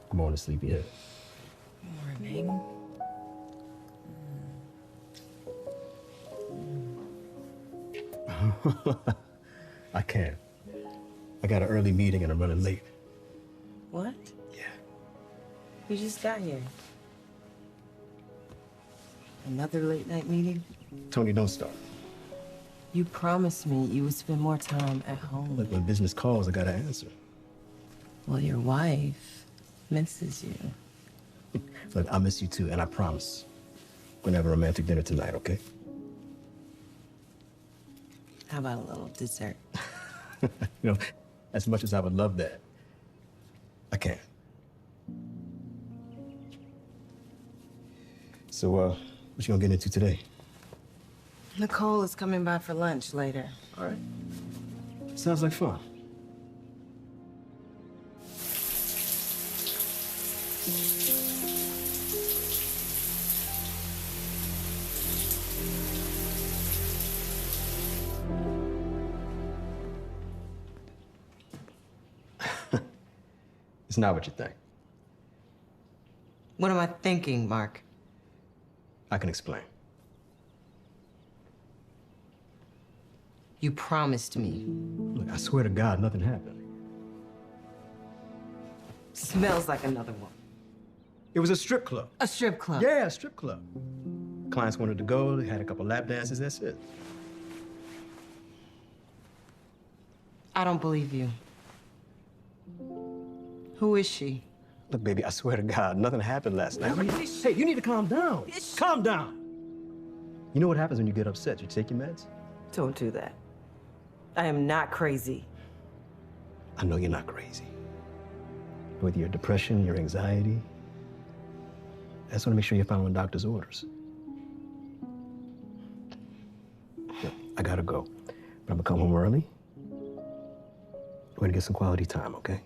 Good morning, sleepyhead. Morning. I can't. I got an early meeting and I'm running late. What? Yeah. You just got here. Another late night meeting? Tony, don't start. You promised me you would spend more time at home. Look, when business calls, I gotta answer. Well, your wife misses you. Look, I miss you too, and I promise we're gonna have a romantic dinner tonight, okay? How about a little dessert? You know, as much as I would love that, I can't. So, what you gonna get into today? Nicole is coming by for lunch later. All right. Sounds like fun. It's not what you think. What am I thinking, Mark? I can explain. You promised me. Look, I swear to God, nothing happened. Smells like another one. It was a strip club. A strip club. Yeah, a strip club. Clients wanted to go, they had a couple lap dances, that's it. I don't believe you. Who is she? Look, baby, I swear to God, nothing happened last night. Hey, you need to calm down. Calm down. You know what happens when you get upset? You take your meds? Don't do that. I am not crazy. I know you're not crazy. With your depression, your anxiety, I just want to make sure you're following doctor's orders. Look, I gotta go, but I'm gonna come home early. We're gonna get some quality time, okay?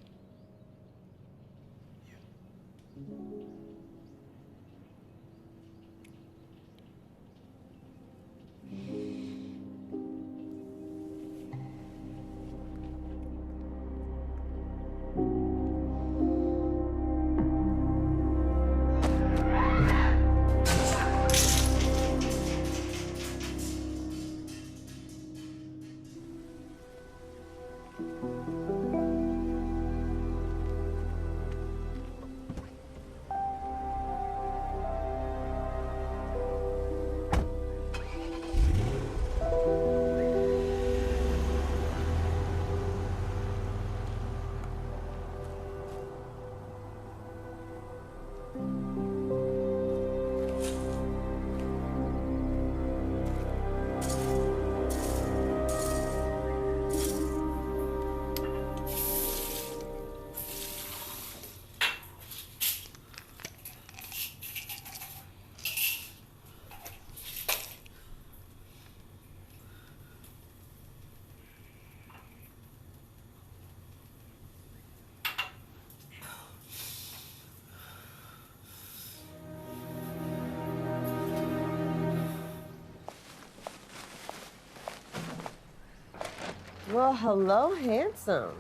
Well, hello, handsome.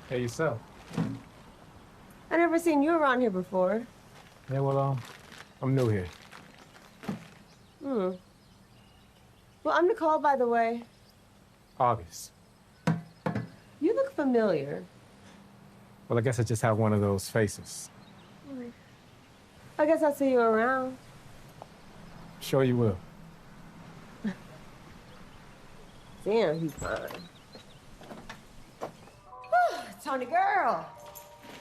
Hey, yourself. I never seen you around here before. Yeah, well, I'm new here. Well, I'm Nicole, by the way. August. You look familiar. Well, I guess I just have one of those faces. I guess I'll see you around. Sure you will. Damn, he's fine. Tony girl.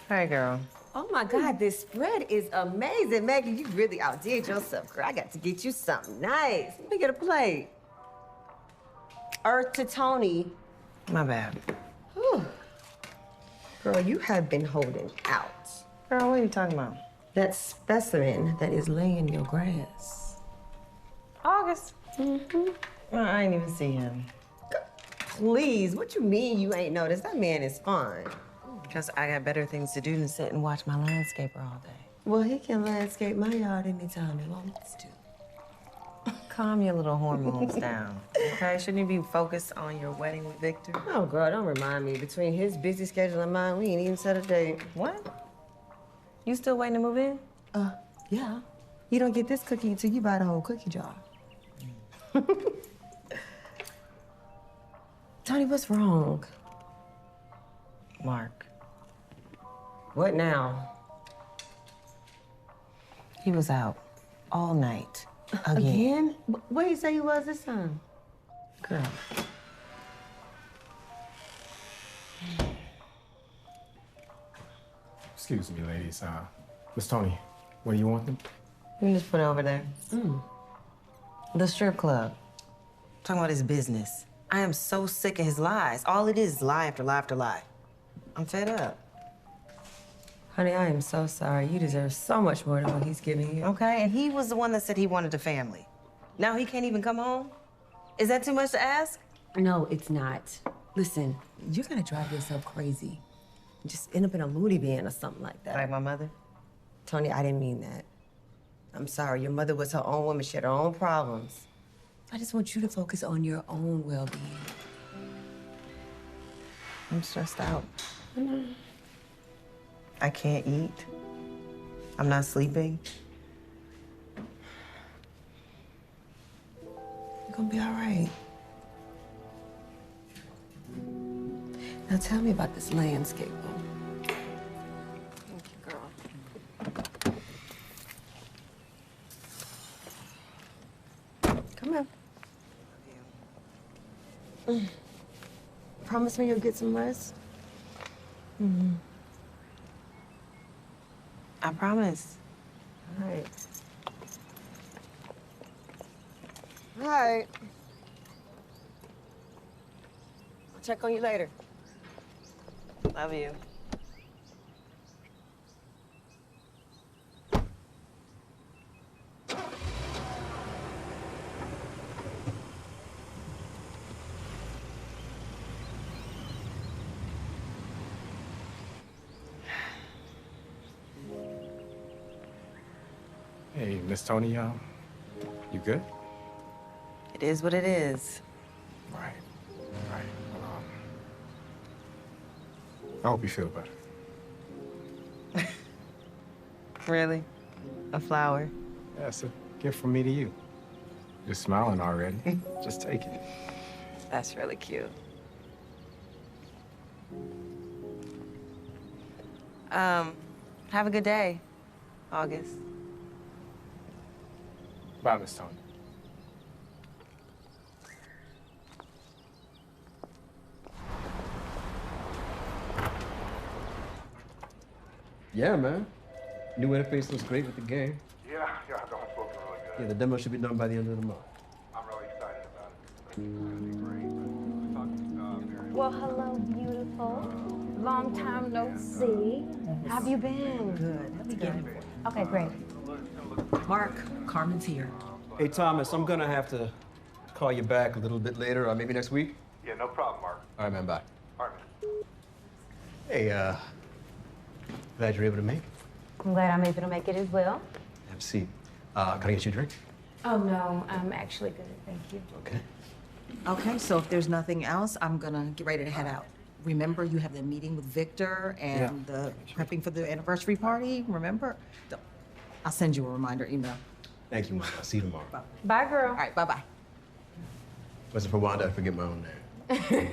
Hi, girl. Oh my God, this spread is amazing. Maggie, you really outdid yourself, girl. I got to get you something nice. Let me get a plate. Earth to Tony. My bad. Whew. Girl, you have been holding out. Girl, what are you talking about? That specimen that is laying your grass. August. Well, I ain't even see him. Please, what you mean you ain't noticed? That man is fine. Because I got better things to do than sit and watch my landscaper all day. Well, he can landscape my yard anytime he wants to. Calm your little hormones down, okay? Shouldn't you be focused on your wedding with Victor? Oh, girl, don't remind me. Between his busy schedule and mine, we ain't even set a date. What? You still waiting to move in? Yeah. You don't get this cookie until you buy the whole cookie jar. Tony, what's wrong? Mark. What now? He was out all night. Again? Where you say he was this time? Girl. Excuse me, ladies. Miss Tony, where do you want them? You can just put it over there. The strip club. Talking about his business. I am so sick of his lies. All it is lie after lie after lie. I'm fed up. Honey, I am so sorry. You deserve so much more than what he's giving you. Okay, and he was the one that said he wanted a family. Now he can't even come home? Is that too much to ask? No, it's not. Listen, you're gonna drive yourself crazy. Just end up in a moody bin or something like that. Like my mother? Tony, I didn't mean that. I'm sorry. Your mother was her own woman. She had her own problems. I just want you to focus on your own well-being. I'm stressed out. I can't eat. I'm not sleeping. You're gonna be all right. Now tell me about this landscape. Thank you, girl. Come here. Promise me you'll get some rest? I promise. All right. All right. I'll check on you later. Love you. Hey, Miss Tony, you good? It is what it is. Right. Right. Well, I hope you feel better. Really? A flower? Yeah, it's a gift from me to you. You're smiling already. Just take it. That's really cute. Have a good day, August. Bye, Miss Tony. Yeah, man. New interface looks great with the game. Yeah, no, it's looking really good. Yeah, the demo should be done by the end of the month. I'm really excited about it. It's gonna be great. Talking, Well, hello, beautiful. Long time no see. How have you been? Good. Let me get him. Okay, great. Mark, Carmen's here. Hey, Thomas, I'm gonna have to call you back a little bit later, or maybe next week. yeah, no problem, Mark. All right, man, bye. All right, man. Hey, glad you're able to make it. I'm glad I'm able to make it as well. Have a seat. Can I get you a drink? Oh, no, I'm actually good, thank you. Okay. Okay, so if there's nothing else, I'm gonna get ready to head out. Remember, you have the meeting with Victor and the prepping for the anniversary party, remember? I'll send you a reminder email. Thank you, man. I'll see you tomorrow. Bye, girl. All right, bye-bye. Wasn't for Wanda, I'd forget my own name.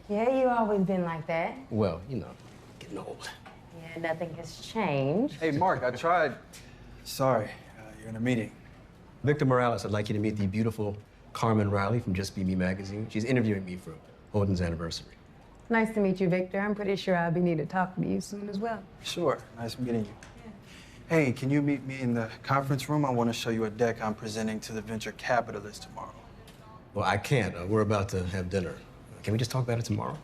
Yeah, you always been like that. Well, you know, getting old. Yeah, nothing has changed. Hey, Mark, I tried. Sorry, you're in a meeting. Victor Morales, I'd like you to meet the beautiful Carmen Riley from Just Be Me magazine. She's interviewing me for Holden's anniversary. Nice to meet you, Victor. I'm pretty sure I'll be needing to talk to you soon as well. Sure, nice meeting you. Hey, can you meet me in the conference room? I want to show you a deck I'm presenting to the venture capitalists tomorrow. Well, I can't. We're about to have dinner. Can we just talk about it tomorrow?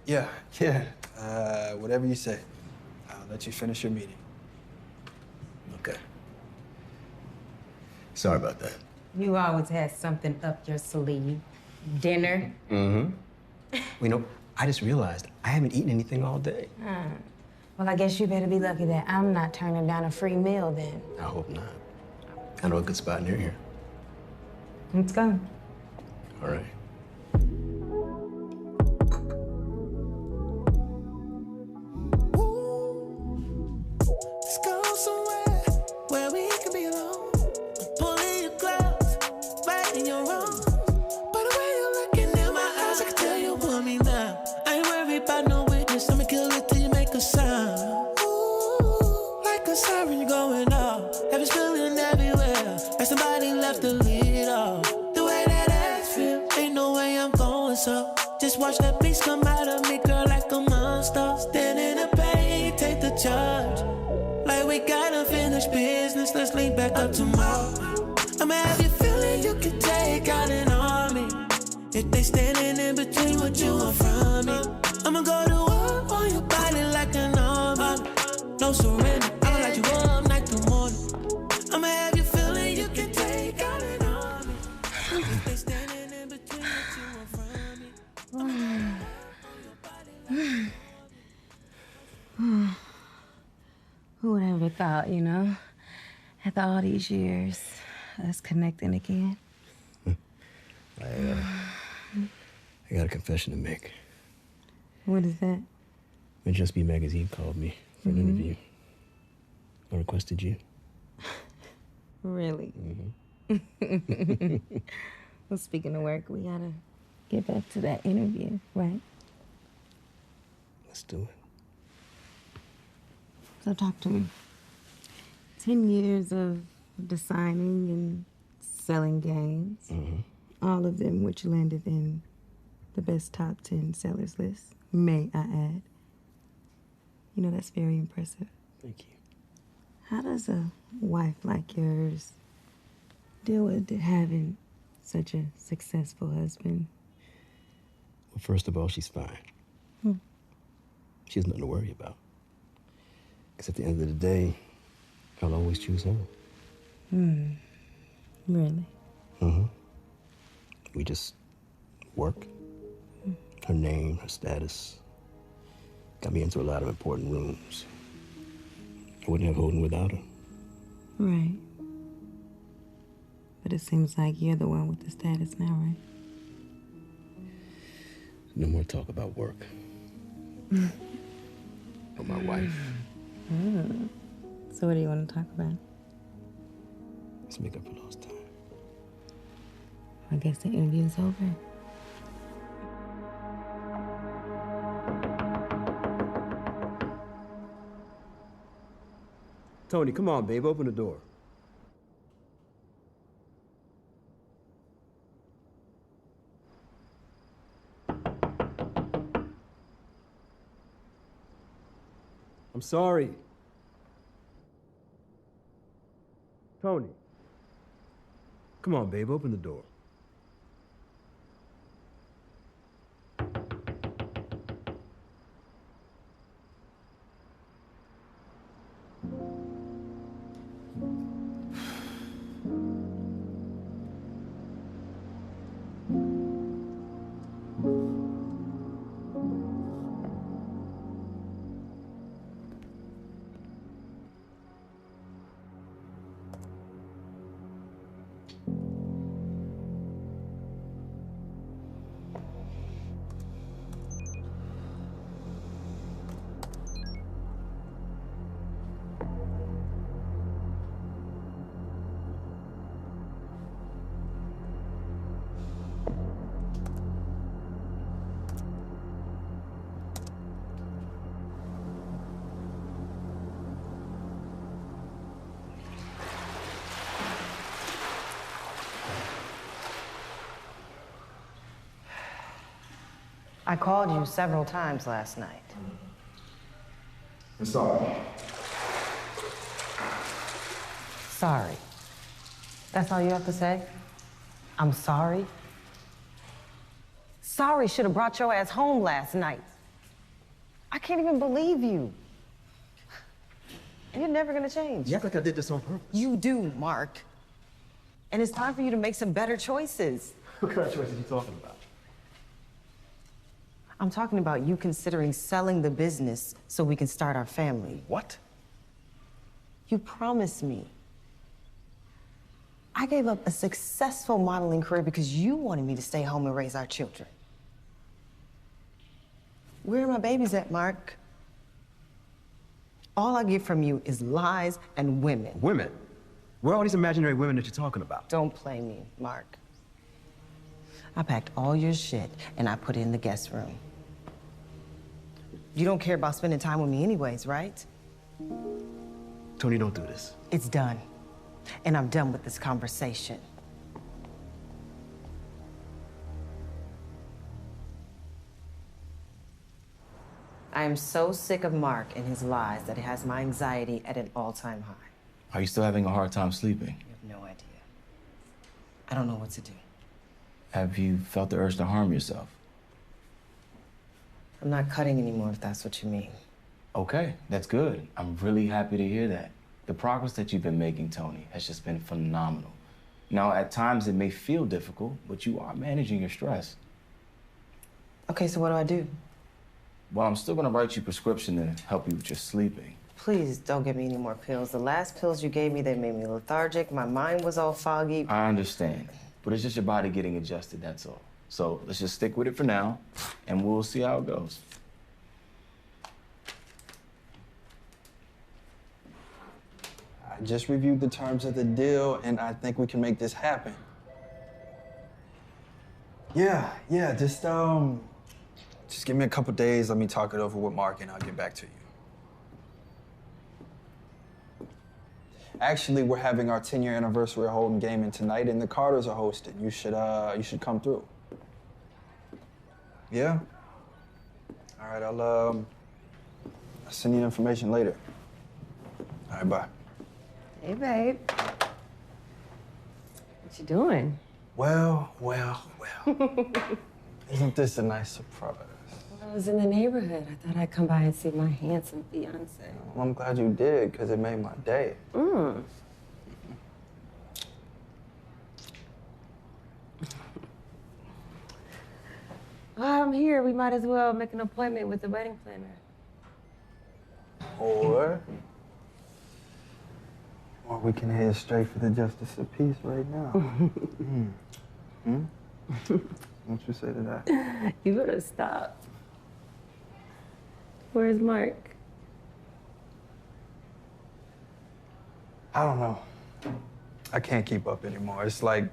Yeah. Whatever you say. I'll let you finish your meeting. Okay. Sorry about that. You always had something up your sleeve. Dinner. Mm-hmm. Well, you know, I just realized I haven't eaten anything all day. Well, I guess you better be lucky that I'm not turning down a free meal then. I hope not. I know a good spot near here. Let's go. All right. Let's go somewhere where we can be alone. Pulling your clothes, right in your room. By the way you're looking in my eyes, I can tell you want me now. I ain't worried about no witness, I'ma kill it till you make a sound. Ooh, like a siren, you're going off. Heaven's spilling everywhere, like somebody left the lid off. The way that ass feel, ain't no way I'm going so. Just watch that beast come out of me, girl, like a monster. Stand in the pain, take the charge. Like we got unfinished business, let's link back up tomorrow. I'ma have you feeling you can take out an army. If they standing in between what you want from me, I'ma go to war on your body like an army. No surrender, I'ma light you up night to morning. I'ma have you feeling you can take out an army. If they standing in between what you want from me, Who would ever thought, you know, after all these years, us connecting again? I got a confession to make. What is that? Just Be Magazine called me for an interview. I requested you. Really? Well, speaking of work, we gotta get back to that interview, right? Let's do it. So talk to me. 10 years of designing and selling games, all of them which landed in the best top 10 sellers list, may I add. You know, that's very impressive. Thank you. How does a wife like yours deal with having such a successful husband? Well, first of all, she's fine. She has nothing to worry about. Because at the end of the day, I'll always choose her. Really? We just work. Her name, her status, got me into a lot of important rooms. I wouldn't have Holden without her. Right. But it seems like you're the one with the status now, right? No more talk about work. Or my wife. So what do you want to talk about? Let's make up for lost time. I guess the interview's over. Tony, come on, babe. Open the door. I'm sorry. Tony. Come on, babe. Open the door. I called you several times last night. I'm sorry. Sorry. That's all you have to say? I'm sorry? Sorry should have brought your ass home last night. I can't even believe you. You're never gonna change. You act like I did this on purpose. You do, Mark. And it's time for you to make some better choices. What kind of choices are you talking about? I'm talking about you considering selling the business so we can start our family. What? You promised me. I gave up a successful modeling career because you wanted me to stay home and raise our children. Where are my babies at, Mark? All I get from you is lies and women. Women? Where are all these imaginary women that you're talking about? Don't play me, Mark. I packed all your shit and I put it in the guest room. You don't care about spending time with me anyways, right? Tony, don't do this. It's done. And I'm done with this conversation. I am so sick of Mark and his lies that it has my anxiety at an all-time high. Are you still having a hard time sleeping? You have no idea. I don't know what to do. Have you felt the urge to harm yourself? I'm not cutting anymore, if that's what you mean. Okay, that's good. I'm really happy to hear that. The progress that you've been making, Tony, has just been phenomenal. Now, at times it may feel difficult, but you are managing your stress. Okay, so what do I do? Well, I'm still gonna write you a prescription to help you with your sleeping. Please don't give me any more pills. The last pills you gave me, they made me lethargic. My mind was all foggy. I understand, but it's just your body getting adjusted, that's all. So let's just stick with it for now, and we'll see how it goes. I just reviewed the terms of the deal, and I think we can make this happen. Yeah, just give me a couple days. Let me talk it over with Mark, and I'll get back to you. Actually, we're having our 10-year anniversary Holden gaming tonight, and the Carters are hosting. You should come through. Yeah? All right, I'll send you the information later. All right, bye. Hey, babe. What you doing? Well. Isn't this a nice surprise? I was in the neighborhood. I thought I'd come by and see my handsome fiance. Well, I'm glad you did, because it made my day. While I'm here, we might as well make an appointment with the wedding planner. Or we can head straight for the justice of peace right now. What you say to that? You better stop. Where's Mark? I don't know. I can't keep up anymore. It's like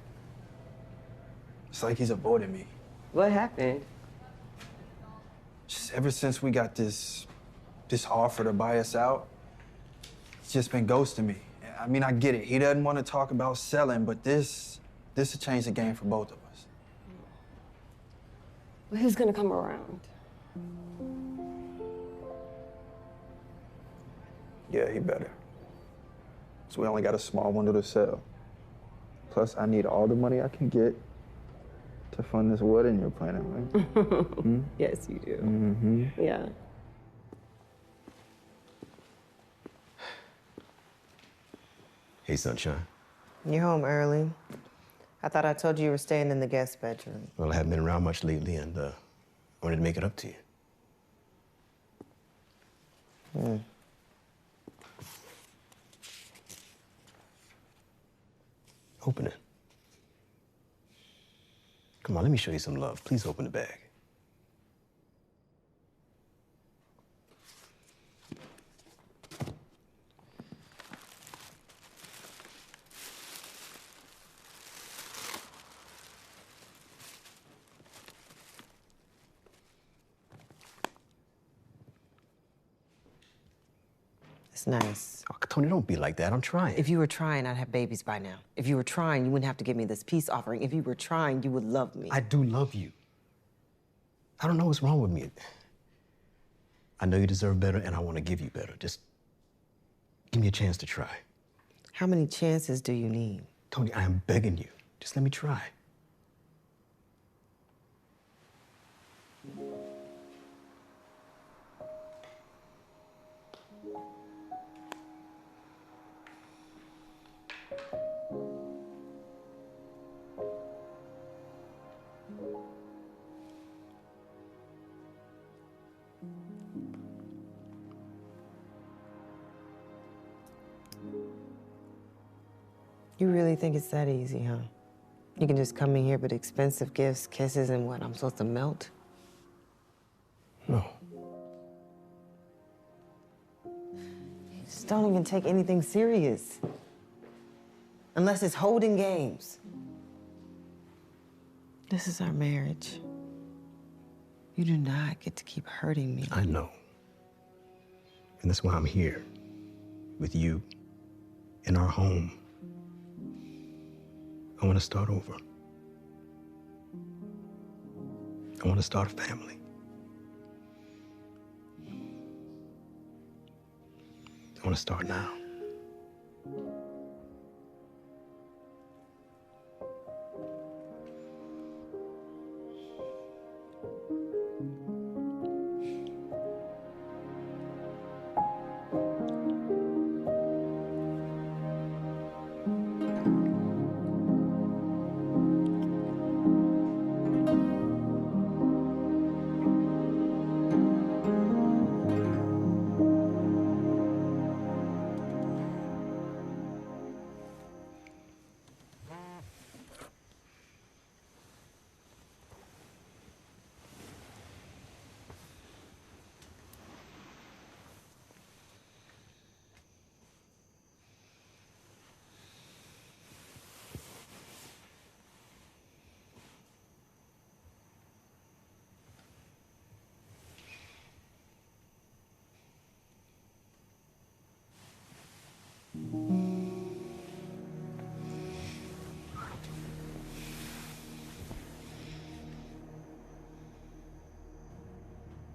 he's avoiding me. What happened? Just ever since we got this offer to buy us out, he's just been ghosting me. I mean, I get it. He doesn't want to talk about selling, but this will change the game for both of us. Well, who's gonna come around? Yeah, he better. So we only got a small window to sell. Plus, I need all the money I can get to fund this wedding you're planning, right? Yes, you do. Mm-hmm. Yeah. Hey, Sunshine. You're home early. I thought I told you you were staying in the guest bedroom. Well, I haven't been around much lately, and I wanted to make it up to you. Open it. Come on, let me show you some love. Please open the bag. It's nice. Oh, Tony, don't be like that. I'm trying. If you were trying, I'd have babies by now. If you were trying, you wouldn't have to give me this peace offering. If you were trying, you would love me. I do love you. I don't know what's wrong with me. I know you deserve better, and I want to give you better. Just give me a chance to try. How many chances do you need? Tony, I am begging you. Just let me try. You really think it's that easy, huh? You can just come in here with expensive gifts, kisses, and what, I'm supposed to melt? No. You just don't even take anything serious. Unless it's holding games. This is our marriage. You do not get to keep hurting me. I know. And that's why I'm here with you in our home. I want to start over. I want to start a family. I want to start now.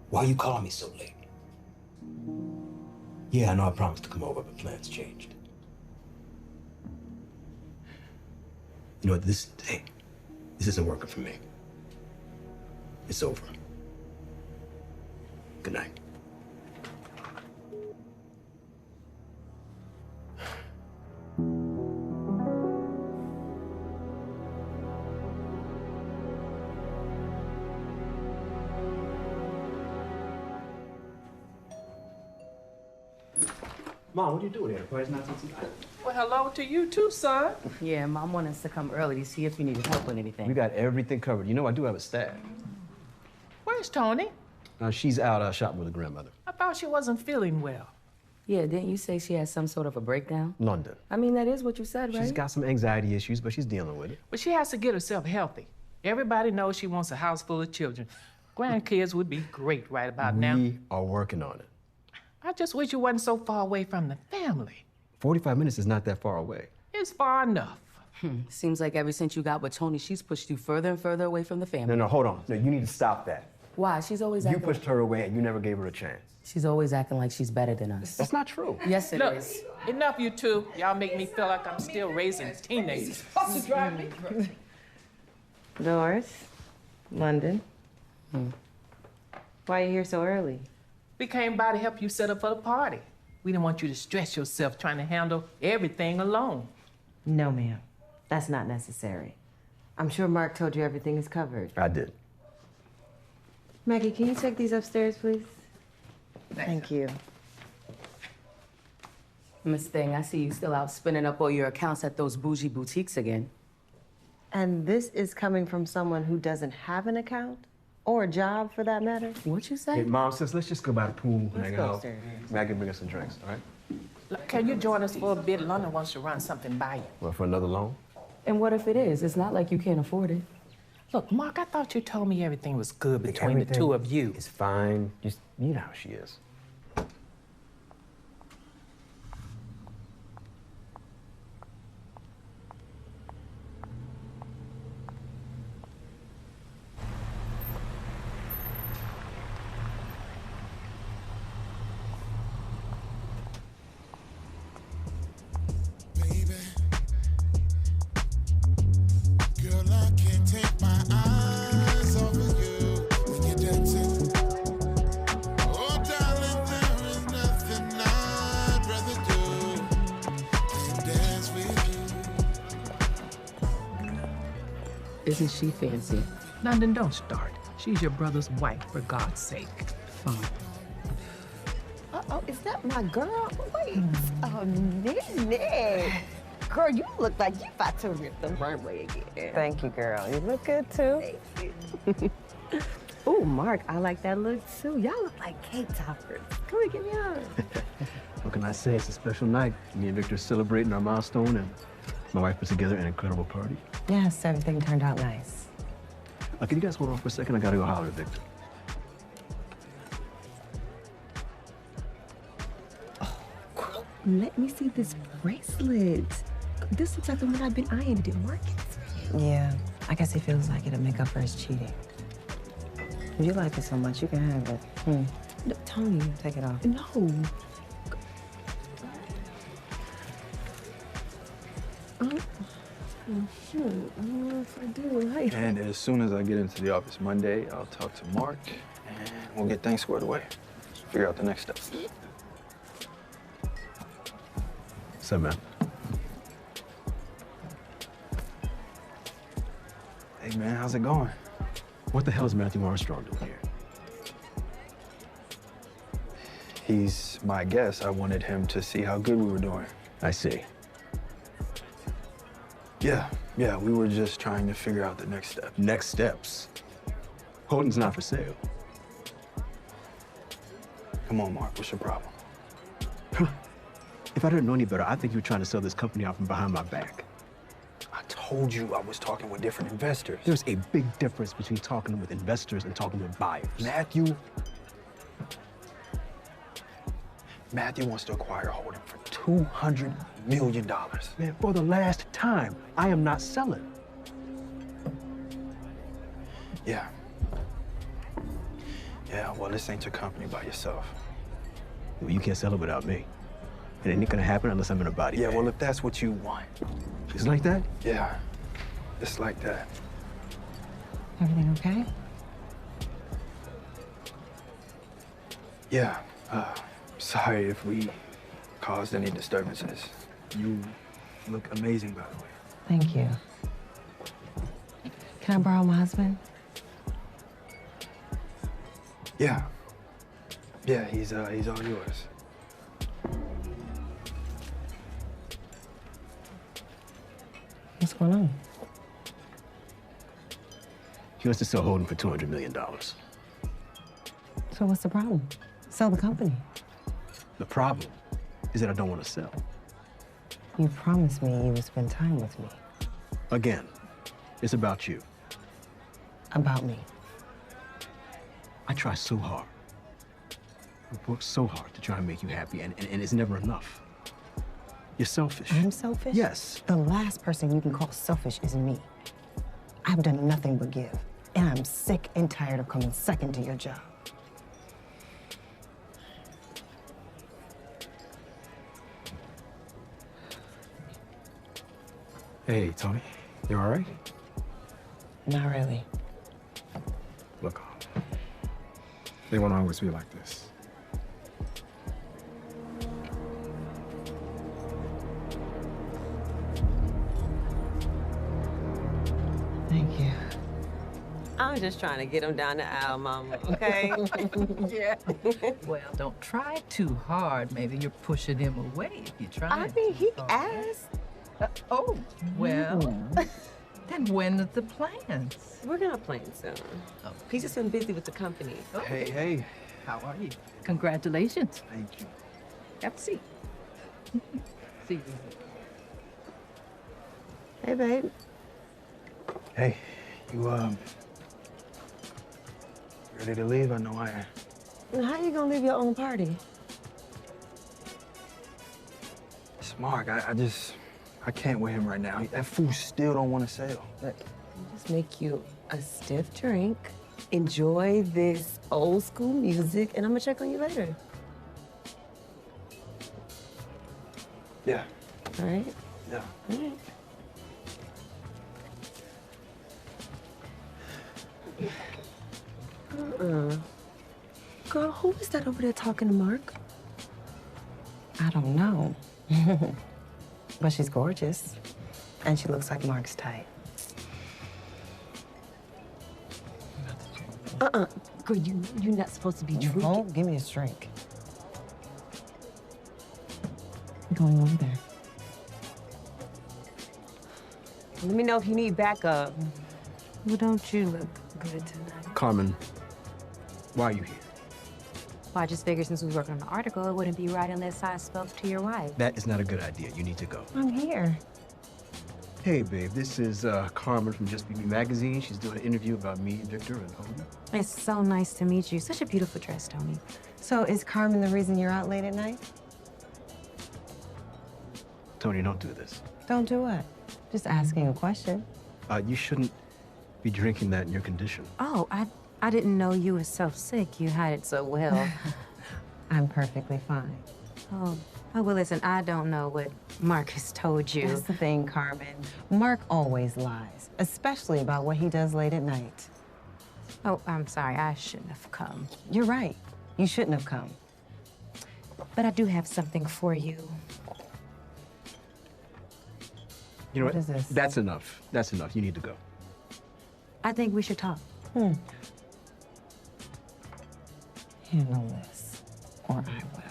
Why are you calling me so late? Yeah, I know I promised to come over, but plans changed. You know what, this isn't working for me. It's over. Good night. Mom, what are you doing here? Party's not till tonight. Well, hello to you too, son. Yeah, Mom wanted us to come early to see if you needed help with anything. We got everything covered. You know I do have a staff. Where's Tony? She's out shopping with her grandmother. I thought she wasn't feeling well. Yeah, didn't you say she had some sort of a breakdown? London. I mean, that is what you said, right? She's got some anxiety issues, but she's dealing with it. But she has to get herself healthy. Everybody knows she wants a house full of children. Grandkids would be great right about now. We are working on it. I just wish you wasn't so far away from the family. 45 minutes is not that far away. It's far enough. Seems like ever since you got with Tony, she's pushed you further and further away from the family. No, hold on. No, you need to stop that. Why? She's always You acting... pushed her away and you never gave her a chance. She's always acting like she's better than us. That's not true. Yes, it Look, is. enough you two. Y'all make me feel like I'm still raising teenagers. Doris, London. Why are you here so early? We came by to help you set up for the party. We didn't want you to stress yourself trying to handle everything alone. No, ma'am. That's not necessary. I'm sure Mark told you everything is covered. I did. Maggie, can you take these upstairs, please? Thank you. Miss Thing, I see you still out spinning up all your accounts at those bougie boutiques again. And this is coming from someone who doesn't have an account? Or a job, for that matter? What you say? Hey, Mom, sis, let's just go by the pool, Let's hang go out. upstairs. Maggie, bring us some drinks, all right? Look, can you join us for a bit? London wants to run something by you. Well, for another loan? And what if it is? It's not like you can't afford it. Look, Mark, I thought you told me everything was good between the two of you. It's fine. Just, you know how she is. Girl, I can't take my eyes off of you when you're dancing. Oh, darling, there is nothing I'd rather do than dance with you. Isn't she fancy? London, don't start. She's your brother's wife, for God's sake. Fine. Uh-oh, is that my girl? Wait a minute. Girl, you look like you about to rip the runway again. Thank you, girl. You look good, too. Oh, Mark, I like that look, too. Y'all look like cake toppers. Come here, give me a hug. What can I say? It's a special night. Me and Victor are celebrating our milestone, and my wife put together an incredible party. Yes, everything turned out nice. Can you guys hold on for a second? I gotta go holler at Victor. Let me see this bracelet. This looks like the one I've been eyeing. Did Mark get this for you? Yeah, I guess he feels like it'll make up for his cheating. If you like it so much, you can have it. No, Tony. Take it off. No. I don't know if I do. Hey. And as soon as I get into the office Monday, I'll talk to Mark, and we'll get things squared away. Figure out the next steps. What's up, man? Hey, man, how's it going? What the hell is Matthew Armstrong doing here? He's my guest. I wanted him to see how good we were doing. I see. Yeah, we were just trying to figure out the next step. Next steps? Holden's not for sale. Come on, Mark, what's your problem? If I didn't know any better, I think you were trying to sell this company out from behind my back. I told you I was talking with different investors. There's a big difference between talking with investors and talking with buyers. Matthew wants to acquire Holden for $200 million. Man, for the last time, I am not selling. Yeah, well, this ain't your company by yourself. Well, you can't sell it without me. It ain't gonna happen unless I'm in a body bag. Well, if that's what you want. It's like that? Yeah, it's like that. Everything okay? Yeah, sorry if we caused any disturbances. You look amazing, by the way. Thank you. Can I borrow my husband? Yeah, he's all yours. What's going on? He wants to sell Holden for $200 million. So what's the problem? Sell the company. The problem is that I don't want to sell. You promised me you would spend time with me. Again, it's about you. About me. I try so hard. I work so hard to try and make you happy, and it's never enough. You're selfish. I'm selfish? Yes. The last person you can call selfish is me. I've done nothing but give, and I'm sick and tired of coming second to your job. Hey, Tony, you all right? Not really. Look, they won't always be like this. Thank you. I'm just trying to get him down the aisle, Mama, okay? Yeah. Well, don't try too hard. Maybe you're pushing him away if you try. I mean, he asked. Well, then when are the plans? We're gonna plan soon. Oh. He's just been busy with the company. Hey. How are you? Congratulations. Thank you. Have a seat. See you. Hey, babe. Hey, you ready to leave? I know I am. How you gonna leave your own party? It's Mark. I can't with him right now. That fool still don't want to sail. Look, just make you a stiff drink, enjoy this old school music, and I'm gonna check on you later. Yeah. All right? Yeah. All right. Girl, who is that over there talking to Mark? I don't know. But she's gorgeous. And she looks like Mark's type. Girl, you're not supposed to be drinking. Oh, give me a drink. I'm going over there. Let me know if you need backup. Well, don't you look good tonight? Carmen, why are you here? Well, I just figured since we was working on the article, it wouldn't be right unless I spoke to your wife. That is not a good idea. You need to go. I'm here. Hey, babe, this is Carmen from Just Be Me magazine. She's doing an interview about me, Victor, and Tony. It's so nice to meet you. Such a beautiful dress, Tony. So is Carmen the reason you're out late at night? Tony, don't do this. Don't do what? Just asking a question. You shouldn't be drinking that in your condition. Oh, I didn't know you were so sick. You hide it so well. I'm perfectly fine. Oh, well, listen, I don't know what Mark has told you. That's the thing, Carmen. Mark always lies, especially about what he does late at night. Oh, I'm sorry. I shouldn't have come. You're right. You shouldn't have come. But I do have something for you. You know what? What is this? That's enough. That's enough. You need to go. I think we should talk. Handle this, or I will.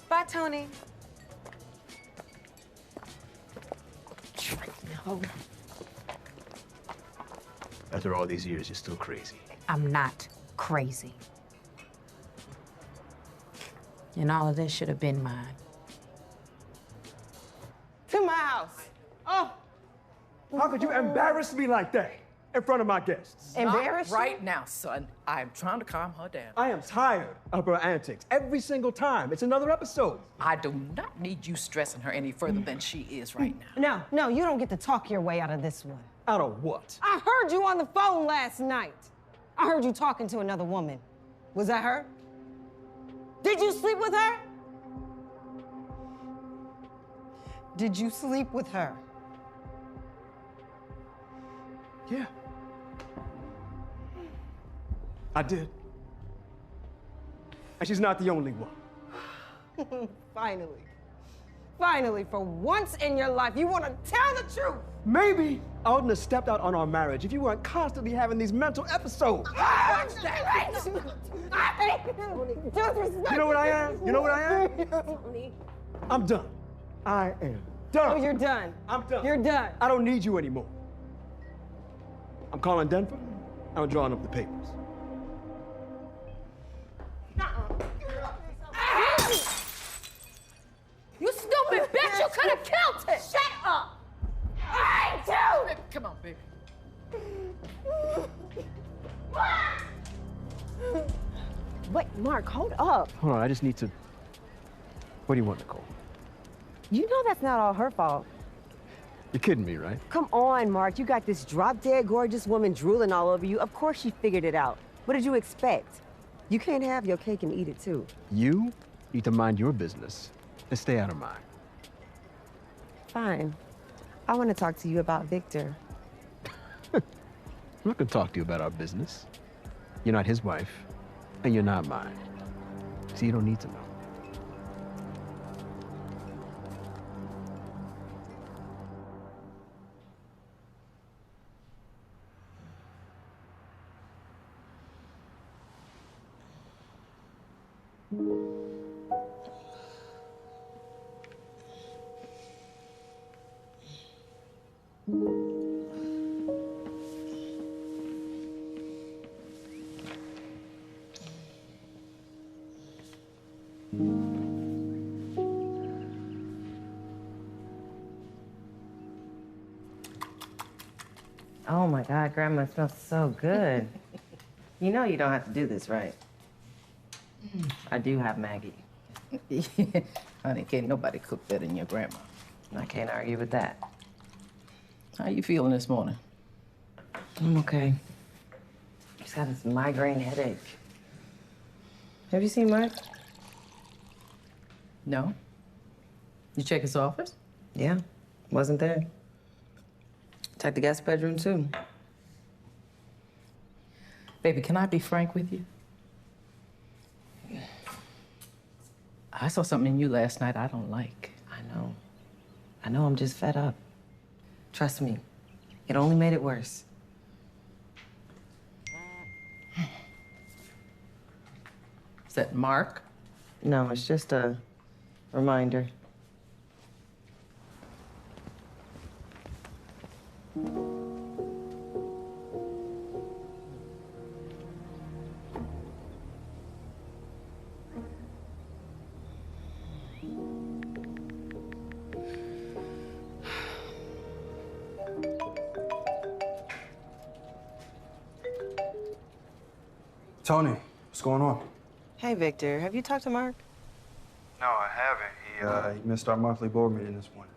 Bye, Tony. After all these years, you're still crazy. I'm not crazy. And all of this should have been mine. To my house. Oh, how could you embarrass me like that in front of my guests? Embarrass you? Right now, son. I'm trying to calm her down. I am tired of her antics every single time. It's another episode. I do not need you stressing her any further than she is right now. No, you don't get to talk your way out of this one. Out of what? I heard you on the phone last night. I heard you talking to another woman. Was that her? Did you sleep with her? Did you sleep with her? Yeah. I did. And she's not the only one. Finally, for once in your life, you want to tell the truth. Maybe I wouldn't have stepped out on our marriage if you weren't constantly having these mental episodes. You know what I am? You know what I am? I'm done. I am done. Oh, you're done. I'm done. You're done. I don't need you anymore. I'm calling Denver. I'm drawing up the papers. You stupid bitch! You could have killed it! Shut up! I do! Come on, baby. Wait, Mark, hold up. Hold on, I just need to... What do you want, Nicole? You know that's not all her fault. You're kidding me, right? Come on, Mark. You got this drop-dead gorgeous woman drooling all over you. Of course she figured it out. What did you expect? You can't have your cake and eat it, too. You need to mind your business and stay out of mine. Fine. I want to talk to you about Victor. I'm not gonna talk to you about our business. You're not his wife, and you're not mine. So you don't need to know. Oh my God, Grandma smells so good. You know you don't have to do this, right? I do have Maggie. Honey, can't nobody cook better than your grandma. I can't argue with that. How you feeling this morning? I'm okay. Just had this migraine headache. Have you seen Mark? No. You check his office? Yeah, wasn't there. Check the guest bedroom, too. Baby, can I be frank with you? I saw something in you last night I don't like. I know, I'm just fed up. Trust me, it only made it worse. Is that Mark? No, it's just a reminder. Tony, what's going on? Hey, Victor, have you talked to Mark? No, I haven't. He missed our monthly board meeting this morning.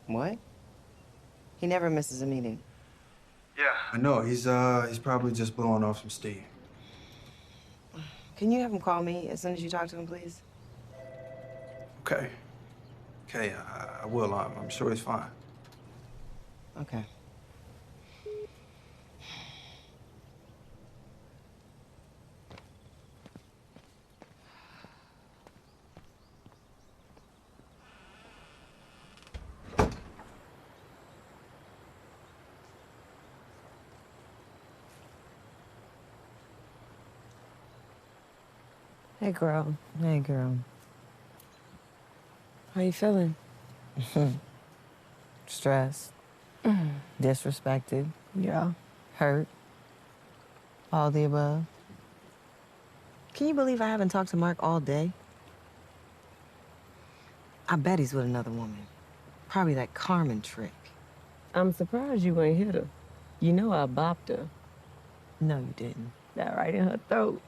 What? He never misses a meeting. Yeah. I know. He's probably just blowing off some steam. Can you have him call me as soon as you talk to him, please? Okay. Okay, I will. I'm sure he's fine. Okay. Hey, girl. Hey, girl. How you feeling? Stressed. Disrespected. Yeah. Hurt. All the above. Can you believe I haven't talked to Mark all day? I bet he's with another woman. Probably that Carmen trick. I'm surprised you ain't hit her. You know I bopped her. No, you didn't. That right in her throat.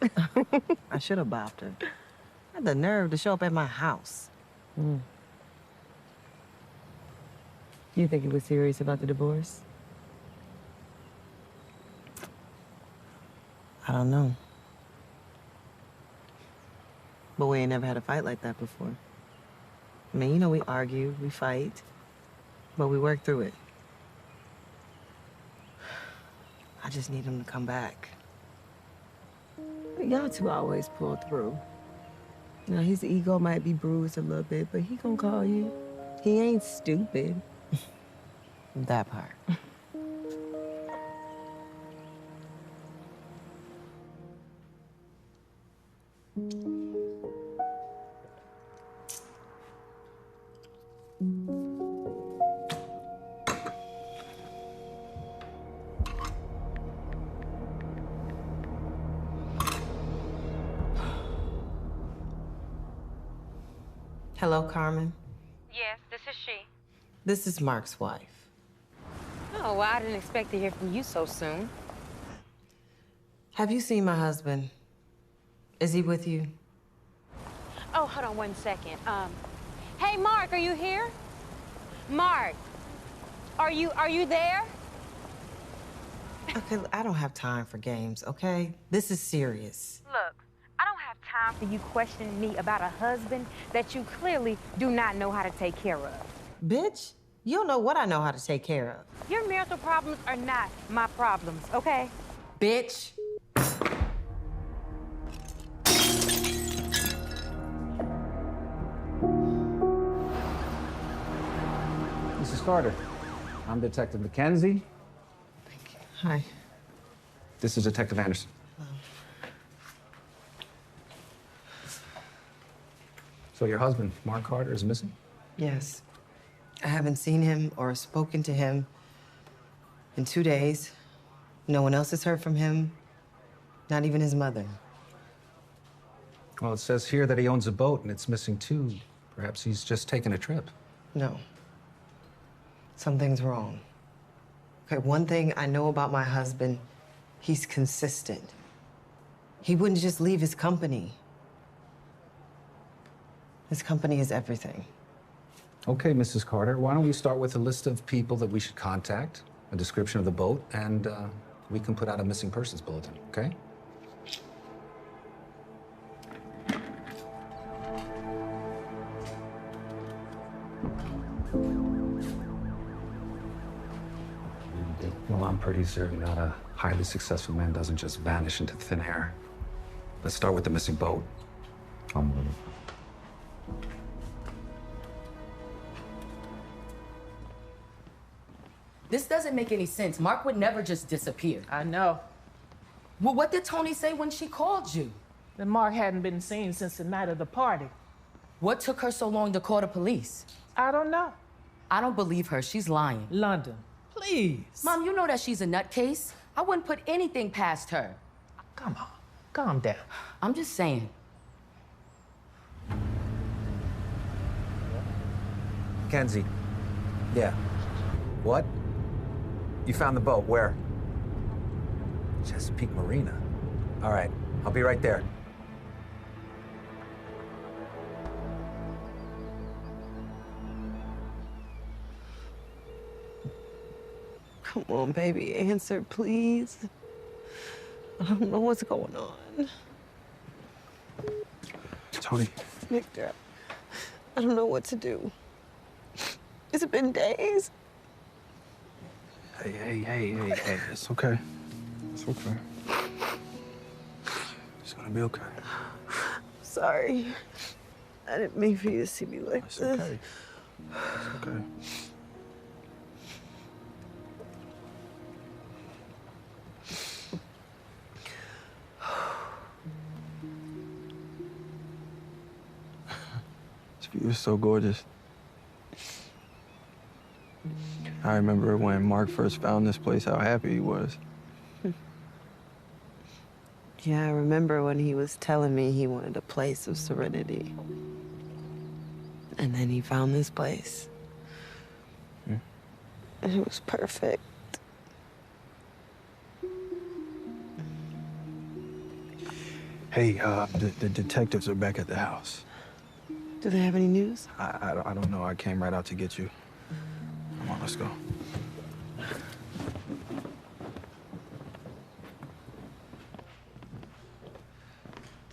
I should have bopped her. I had the nerve to show up at my house. You think he was serious about the divorce? I don't know. But we ain't never had a fight like that before. I mean, you know, we argue, we fight, but we work through it. I just need him to come back. Y'all two always pull through. Now, his ego might be bruised a little bit, but he gonna call you. He ain't stupid. That part. Hello, Carmen. Yes, this is she. This is Mark's wife. Oh, well, I didn't expect to hear from you so soon. Have you seen my husband? Is he with you? Oh, hold on 1 second. Hey, Mark, are you here? Mark, are you there? Okay, I don't have time for games, okay? This is serious. Look, I don't have time for you questioning me about a husband that you clearly do not know how to take care of. Bitch, you don't know what I know how to take care of. Your marital problems are not my problems, okay? Bitch. Mrs. Carter, I'm Detective McKenzie. Hi. This is Detective Anderson. So your husband, Mark Carter, is missing? Yes. I haven't seen him or spoken to him in 2 days. No one else has heard from him, not even his mother. Well, it says here that he owns a boat and it's missing too. Perhaps he's just taking a trip. No. Something's wrong. Okay, one thing I know about my husband, he's consistent. He wouldn't just leave his company. His company is everything. Okay, Mrs. Carter, why don't we start with a list of people that we should contact, a description of the boat, and we can put out a missing persons bulletin, okay? Well, I'm pretty certain that a highly successful man doesn't just vanish into thin air. Let's start with the missing boat. This doesn't make any sense. Mark would never just disappear. I know. Well, what did Tony say when she called you? That Mark hadn't been seen since the night of the party. What took her so long to call the police? I don't know. I don't believe her. She's lying. London, please. Mom, you know that she's a nutcase. I wouldn't put anything past her. Come on, calm down. I'm just saying. Kenzie. Yeah. What? You found the boat. Where? Chesapeake Marina. All right, I'll be right there. Come on, baby, answer, please. I don't know what's going on. Tony. Victor, I don't know what to do. Has it been days? Hey. It's okay. It's okay. It's gonna be okay. Sorry. I didn't mean for you to see me like It's this. okay. It's okay. This view is so gorgeous. I remember when Mark first found this place, how happy he was. Yeah, I remember when he was telling me he wanted a place of serenity. And then he found this place. Hmm. And it was perfect. Hey, the detectives are back at the house. Do they have any news? I don't know. I came right out to get you. Come on, let's go.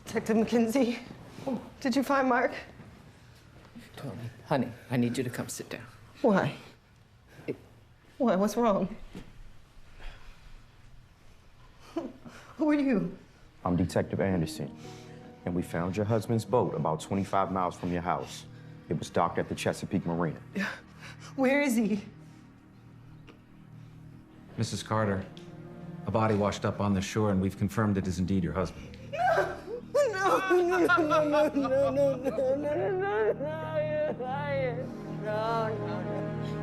Detective McKenzie, did you find Mark? Tony, honey, I need you to come sit down. Why? Why? What's wrong? Who are you? I'm Detective Anderson, and we found your husband's boat about 25 miles from your house. It was docked at the Chesapeake Marina. Where is he? Mrs. Carter, a body washed up on the shore, and we've confirmed it is indeed your husband.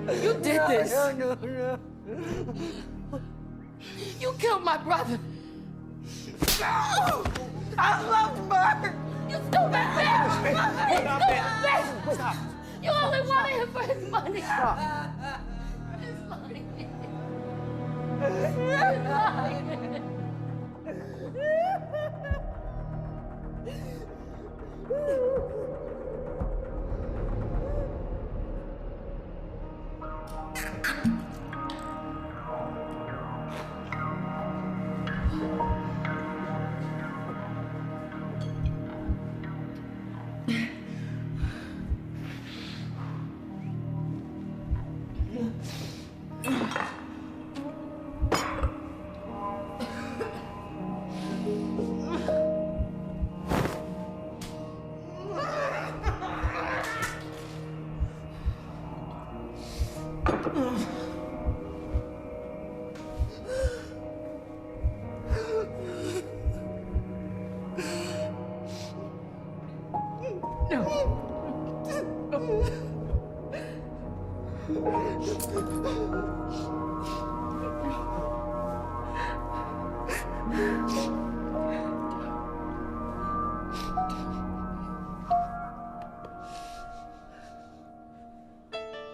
You did this. No. You killed my brother. No! I love Mark! You stupid bitch! Stop. You only wanted him for his money. Stop. His money.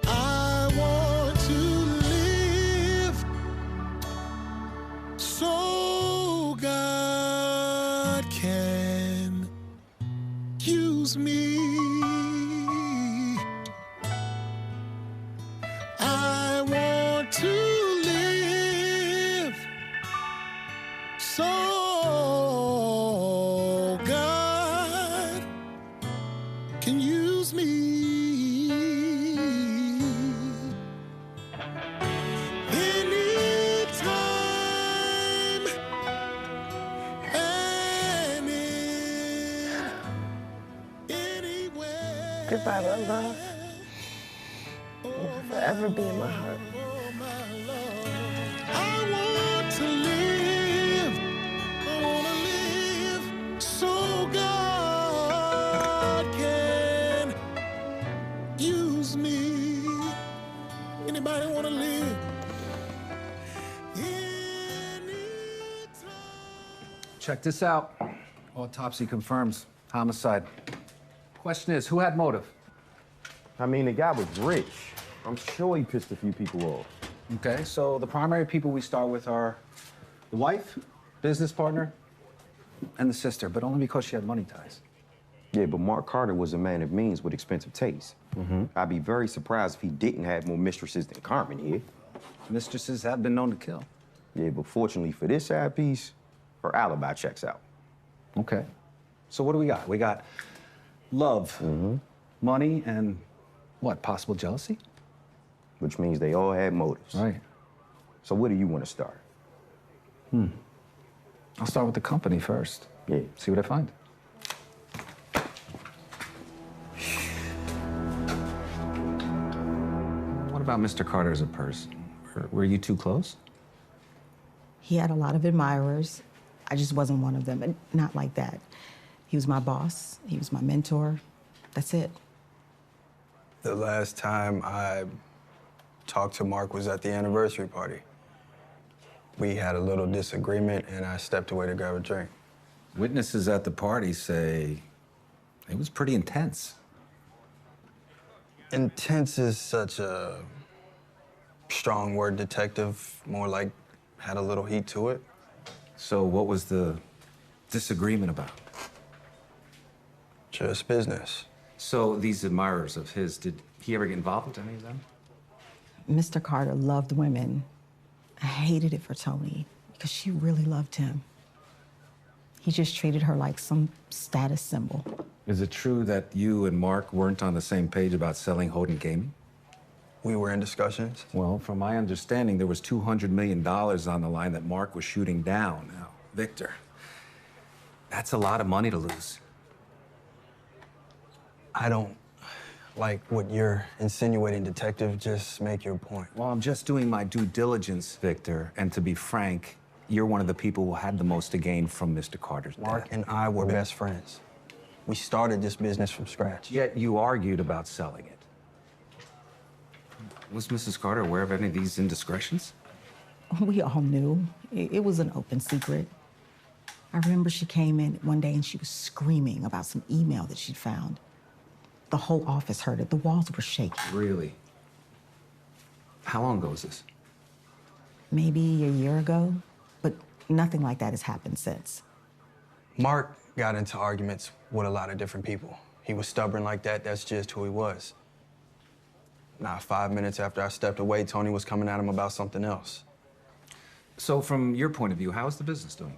I want to live so God can use me. I want to live so God can use me. Anytime and anywhere. Goodbye, my love. You'll forever be in my heart. I want to live. I want to live so God can use me. Anybody want to live? Check this out. Autopsy confirms homicide. Question is, who had motive? I mean, the guy was rich. I'm sure he pissed a few people off. Okay, so the primary people we start with are the wife, business partner, and the sister, but only because she had money ties. Yeah, but Mark Carter was a man of means with expensive taste. I'd be very surprised if he didn't have more mistresses than Carmen here. Mistresses have been known to kill. Yeah, but fortunately for this side piece, her alibi checks out. Okay. So what do we got? We got love, money, and what, possible jealousy? Which means they all had motives. Right. So where do you want to start? I'll start with the company first. Yeah. See what I find. What about Mr. Carter as a person? Were you too close? He had a lot of admirers. I just wasn't one of them, and not like that. He was my boss. He was my mentor. That's it. The last time I talked to Mark was at the anniversary party. We had a little disagreement, and I stepped away to grab a drink. Witnesses at the party say it was pretty intense. Intense is such a strong word, detective. More like had a little heat to it. So what was the disagreement about? Just business. So these admirers of his, did he ever get involved with any of them? Mr. Carter loved women. I hated it for Tony because she really loved him. He just treated her like some status symbol. Is it true that you and Mark weren't on the same page about selling Houghton Gaming? We were in discussions. Well, from my understanding, there was $200 million on the line that Mark was shooting down. Now, Victor, that's a lot of money to lose. I don't like what you're insinuating, detective. Just make your point. Well, I'm just doing my due diligence, Victor. And to be frank, you're one of the people who had the most to gain from Mr. Carter's death. Mark and I were best friends. We started this business from scratch. Yet you argued about selling it. Was Mrs. Carter aware of any of these indiscretions? We all knew. It was an open secret. I remember she came in one day and she was screaming about some email that she'd found. The whole office heard it. The walls were shaking. Really? How long ago was this? Maybe a year ago, but nothing like that has happened since. Mark got into arguments with a lot of different people. He was stubborn like that. That's just who he was. Now, 5 minutes after I stepped away, Tony was coming at him about something else. So from your point of view, how is the business doing?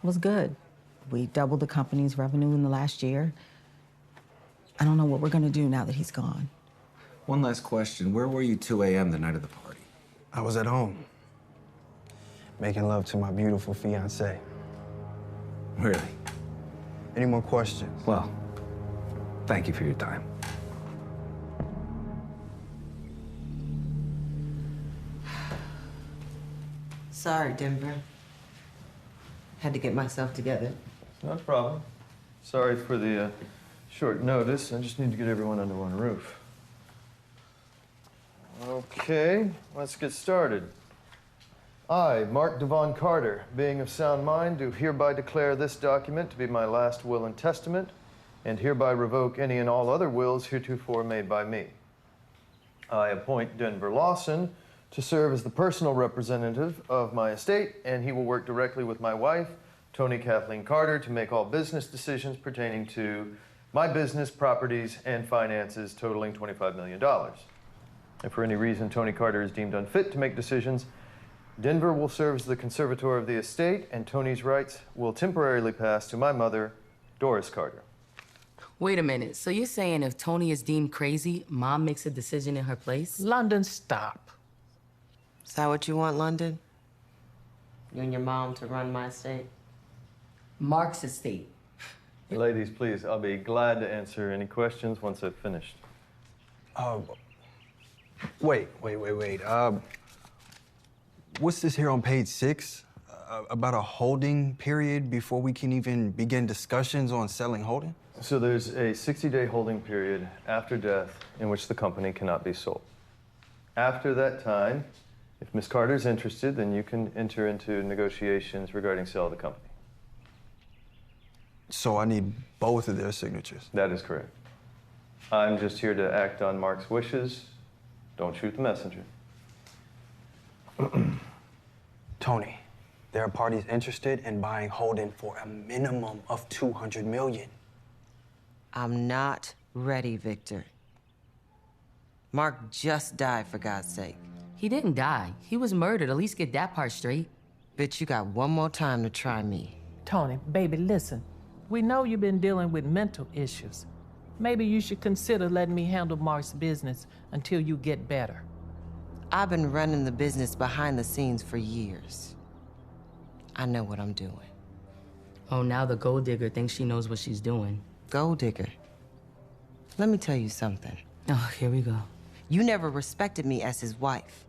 It was good. We doubled the company's revenue in the last year. I don't know what we're gonna do now that he's gone. One last question. Where were you 2 a.m. the night of the party? I was at home, making love to my beautiful fiancée. Really? Any more questions? Well, thank you for your time. Sorry, Denver. Had to get myself together. Not a problem. Sorry for the short notice. I just need to get everyone under one roof. Okay, let's get started. I, Mark Devon Carter, being of sound mind, do hereby declare this document to be my last will and testament, and hereby revoke any and all other wills heretofore made by me. I appoint Denver Lawson to serve as the personal representative of my estate, and he will work directly with my wife, Tony Kathleen Carter, to make all business decisions pertaining to my business, properties, and finances totaling $25 million. If for any reason Tony Carter is deemed unfit to make decisions, Denver will serve as the conservator of the estate, and Tony's rights will temporarily pass to my mother, Doris Carter. Wait a minute. So you're saying if Tony is deemed crazy, Mom makes a decision in her place? London, stop. Is that what you want, London? You and your mom to run my estate? Mark's estate. Ladies, please, I'll be glad to answer any questions once I've finished. Wait. What's this here on page 6? About a holding period before we can even begin discussions on selling Houghton? So there's a 60-day holding period after death in which the company cannot be sold. After that time, if Ms. Carter's interested, then you can enter into negotiations regarding sale of the company. So I need both of their signatures? That is correct. I'm just here to act on Mark's wishes. Don't shoot the messenger. Tony, There are parties interested in buying Holden for a minimum of $200 million. I'm not ready, Victor. Mark just died, for God's sake. He didn't die. He was murdered. At least get that part straight. Bitch, you got one more time to try me. Tony, baby, listen. We know you've been dealing with mental issues. Maybe you should consider letting me handle Mark's business until you get better. I've been running the business behind the scenes for years. I know what I'm doing. Oh, now the gold digger thinks she knows what she's doing. Gold digger? Let me tell you something. Oh, here we go. You never respected me as his wife.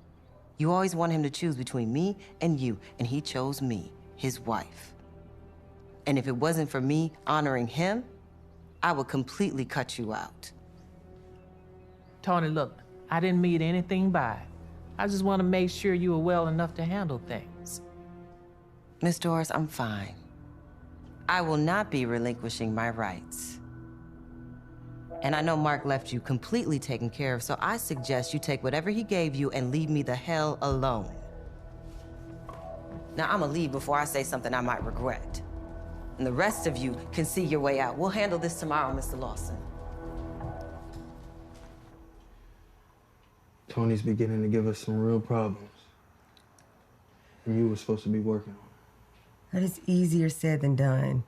You always wanted him to choose between me and you, and he chose me, his wife. And if it wasn't for me honoring him, I would completely cut you out. Tony, look, I didn't mean anything by it. I just want to make sure you are well enough to handle things. Miss Doris, I'm fine. I will not be relinquishing my rights. And I know Mark left you completely taken care of, so I suggest you take whatever he gave you and leave me the hell alone. Now, I'm gonna leave before I say something I might regret. And the rest of you can see your way out. We'll handle this tomorrow, Mr. Lawson. Tony's beginning to give us some real problems. And you were supposed to be working on it. That is easier said than done.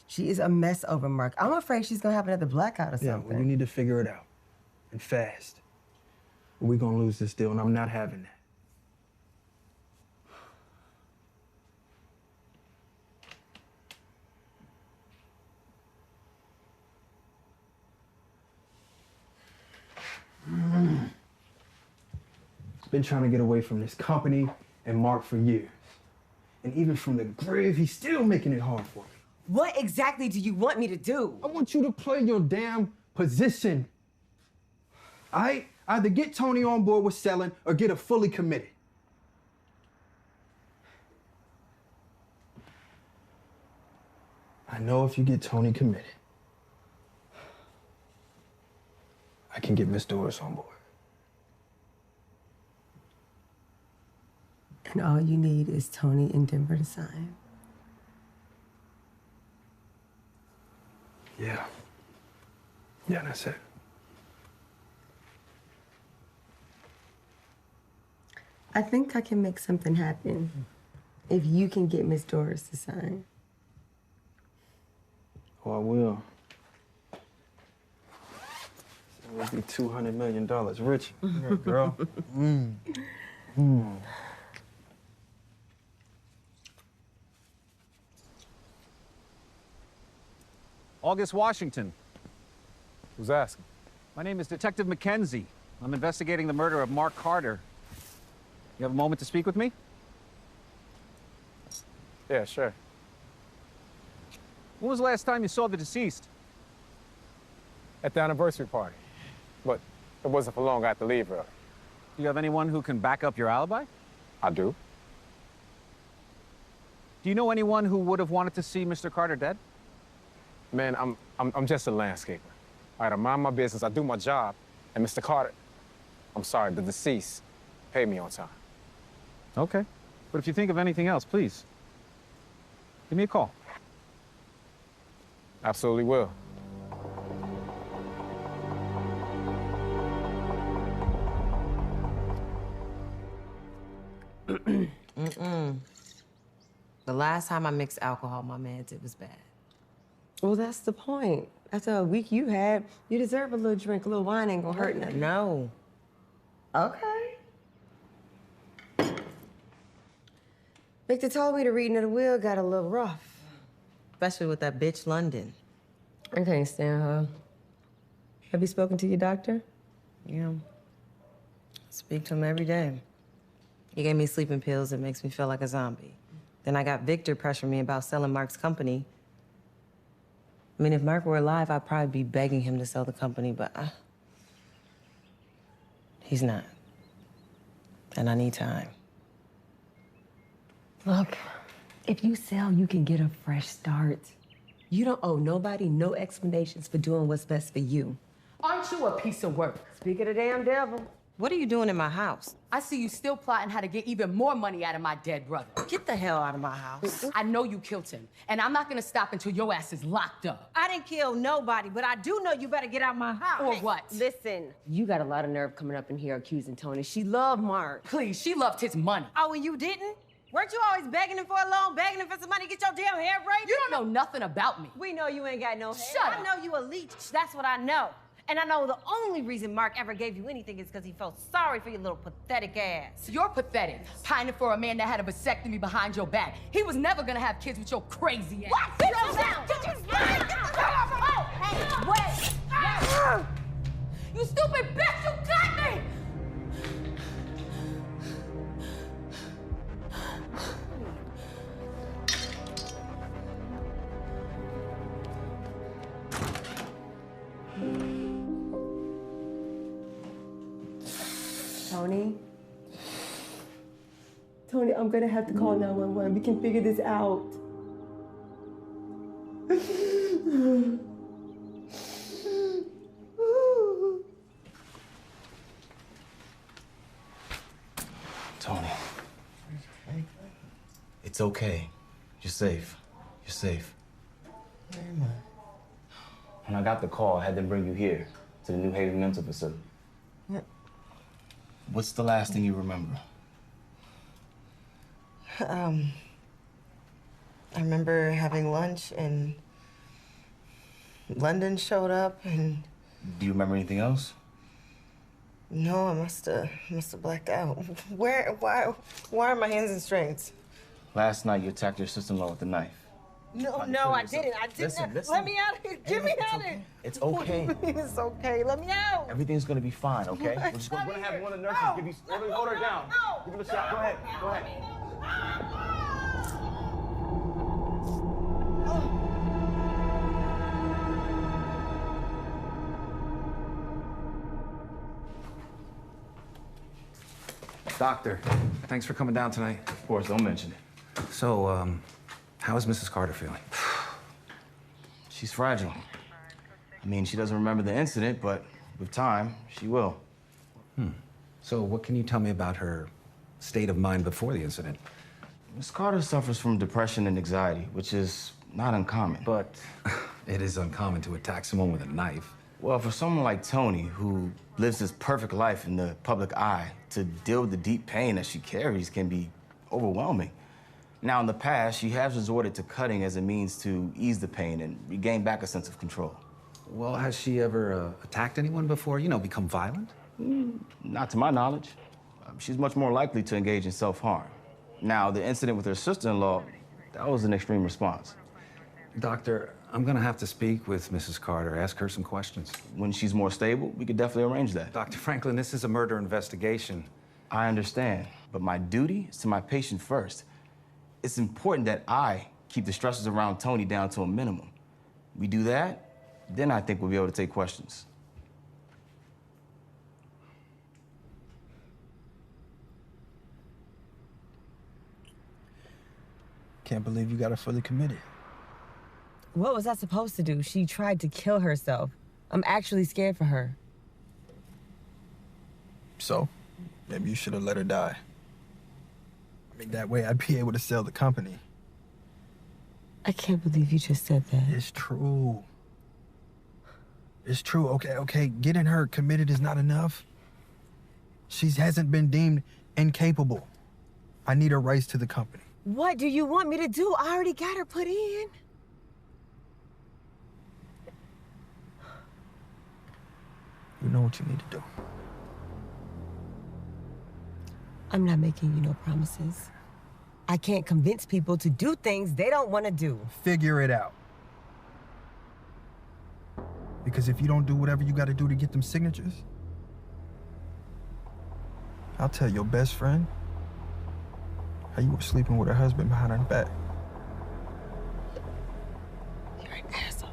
She is a mess over Mark. I'm afraid she's gonna have another blackout or something. Yeah, well, we need to figure it out. And fast. We're gonna lose this deal, and I'm not having that. Been trying to get away from this company and Mark for years. And even from the grave, he's still making it hard for me. What exactly do you want me to do? I want you to play your damn position. Either get Tony on board with selling or get her fully committed. I know if you get Tony committed, I can get Miss Doris on board. And all you need is Tony in Denver to sign. Yeah. Yeah, that's it. I think I can make something happen if you can get Miss Doris to sign. Oh, I will. So we'll be $200 million rich. Yeah, girl. August Washington. Who's asking? My name is Detective McKenzie. I'm investigating the murder of Mark Carter. You have a moment to speak with me? Yeah, sure. When was the last time you saw the deceased? At the anniversary party. But it wasn't for long. I had to leave early. Do you have anyone who can back up your alibi? I do. Do you know anyone who would have wanted to see Mr. Carter dead? Man, I'm just a landscaper. All right, I mind my business, I do my job, and Mr. Carter, I'm sorry, the deceased paid me on time. Okay. But if you think of anything else, please, give me a call. Absolutely will. The last time I mixed alcohol, my mans, it was bad. Well, that's the point. After a week you had, you deserve a little drink. A little wine ain't gonna hurt nothing. No. Okay. Victor told me the reading of the will got a little rough. Especially with that bitch London. I can't stand her. Have you spoken to your doctor? Yeah. Speak to him every day. He gave me sleeping pills that makes me feel like a zombie. Then I got Victor pressuring me about selling Mark's company. I mean, if Mark were alive, I'd probably be begging him to sell the company, but he's not. And I need time. Look, if you sell, you can get a fresh start. You don't owe nobody no explanations for doing what's best for you. Aren't you a piece of work? Speak of the damn devil. What are you doing in my house? I see you still plotting how to get even more money out of my dead brother. Get the hell out of my house. I know you killed him, and I'm not gonna stop until your ass is locked up. I didn't kill nobody, but I do know you better get out my house. Or what? Listen, you got a lot of nerve coming up in here accusing Tony. She loved Mark. Please, she loved his money. Oh, and you didn't? Weren't you always begging him for a loan, begging him for some money to get your damn hair braided? You don't know nothing about me. We know you ain't got no hair. Shut I know you a leech. That's what I know. And I know the only reason Mark ever gave you anything is because he felt sorry for your little pathetic ass. You're pathetic, pining for a man that had a vasectomy behind your back. He was never gonna have kids with your crazy ass. What? Sit down! Get Hey, wait! You stupid bitch, you got me! Tony, I'm gonna have to call 911. We can figure this out. Tony. It's okay. You're safe. You're safe. Where am I? When I got the call, I had them bring you here to the New Haven Mental Facility. What? What's the last thing you remember? I remember having lunch and London showed up and... Do you remember anything else? No, I must have blacked out. Why are my hands in strings? Last night, you attacked your sister-in-law with a knife. No, I didn't. Listen. Let me out of here. Get me out of here. It's okay. It's okay. Let me out. Everything's gonna be fine, okay? We're gonna have one of the nurses give you... Hold her down. Give her a shot. Go ahead. Go ahead. Doctor, thanks for coming down tonight. Of course, don't mention it. So, how is Mrs. Carter feeling? She's fragile. I mean, she doesn't remember the incident, but with time, she will. So what can you tell me about her state of mind before the incident? Miss Carter suffers from depression and anxiety, which is not uncommon. But it is uncommon to attack someone with a knife. Well, for someone like Tony, who lives his perfect life in the public eye, to deal with the deep pain that she carries can be overwhelming. Now, in the past, she has resorted to cutting as a means to ease the pain and regain back a sense of control. Well, has she ever attacked anyone before? You know, become violent? Not to my knowledge. She's much more likely to engage in self-harm. Now, the incident with her sister-in-law, that was an extreme response. Doctor, I'm gonna have to speak with Mrs. Carter, ask her some questions. When she's more stable, we could definitely arrange that. Dr. Franklin, this is a murder investigation. I understand, but my duty is to my patient first. It's important that I keep the stresses around Tony down to a minimum. We do that, then I think we'll be able to take questions. Can't believe you got her fully committed. What was I supposed to do? She tried to kill herself. I'm actually scared for her. So, maybe you should have let her die. I mean, that way I'd be able to sell the company. I can't believe you just said that. It's true. It's true. Okay. Getting her committed is not enough. She hasn't been deemed incapable. I need her rights to the company. What do you want me to do? I already got her put in. You know what you need to do. I'm not making you no promises. I can't convince people to do things they don't want to do. Figure it out. Because if you don't do whatever you got to do to get them signatures, I'll tell your best friend how you were sleeping with her husband behind her back. You're an asshole.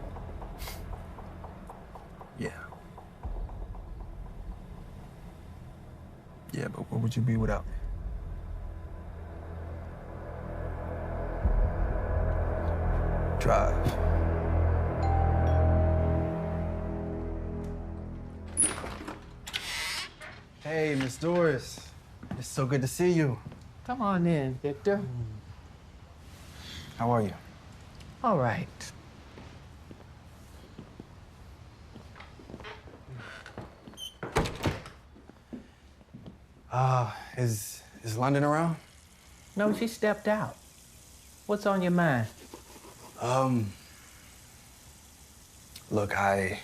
Yeah. Yeah, but where would you be without me? Drive. Hey, Miss Doris. It's so good to see you. Come on in, Victor. How are you? All right. Is London around? No, she stepped out. What's on your mind? Look, I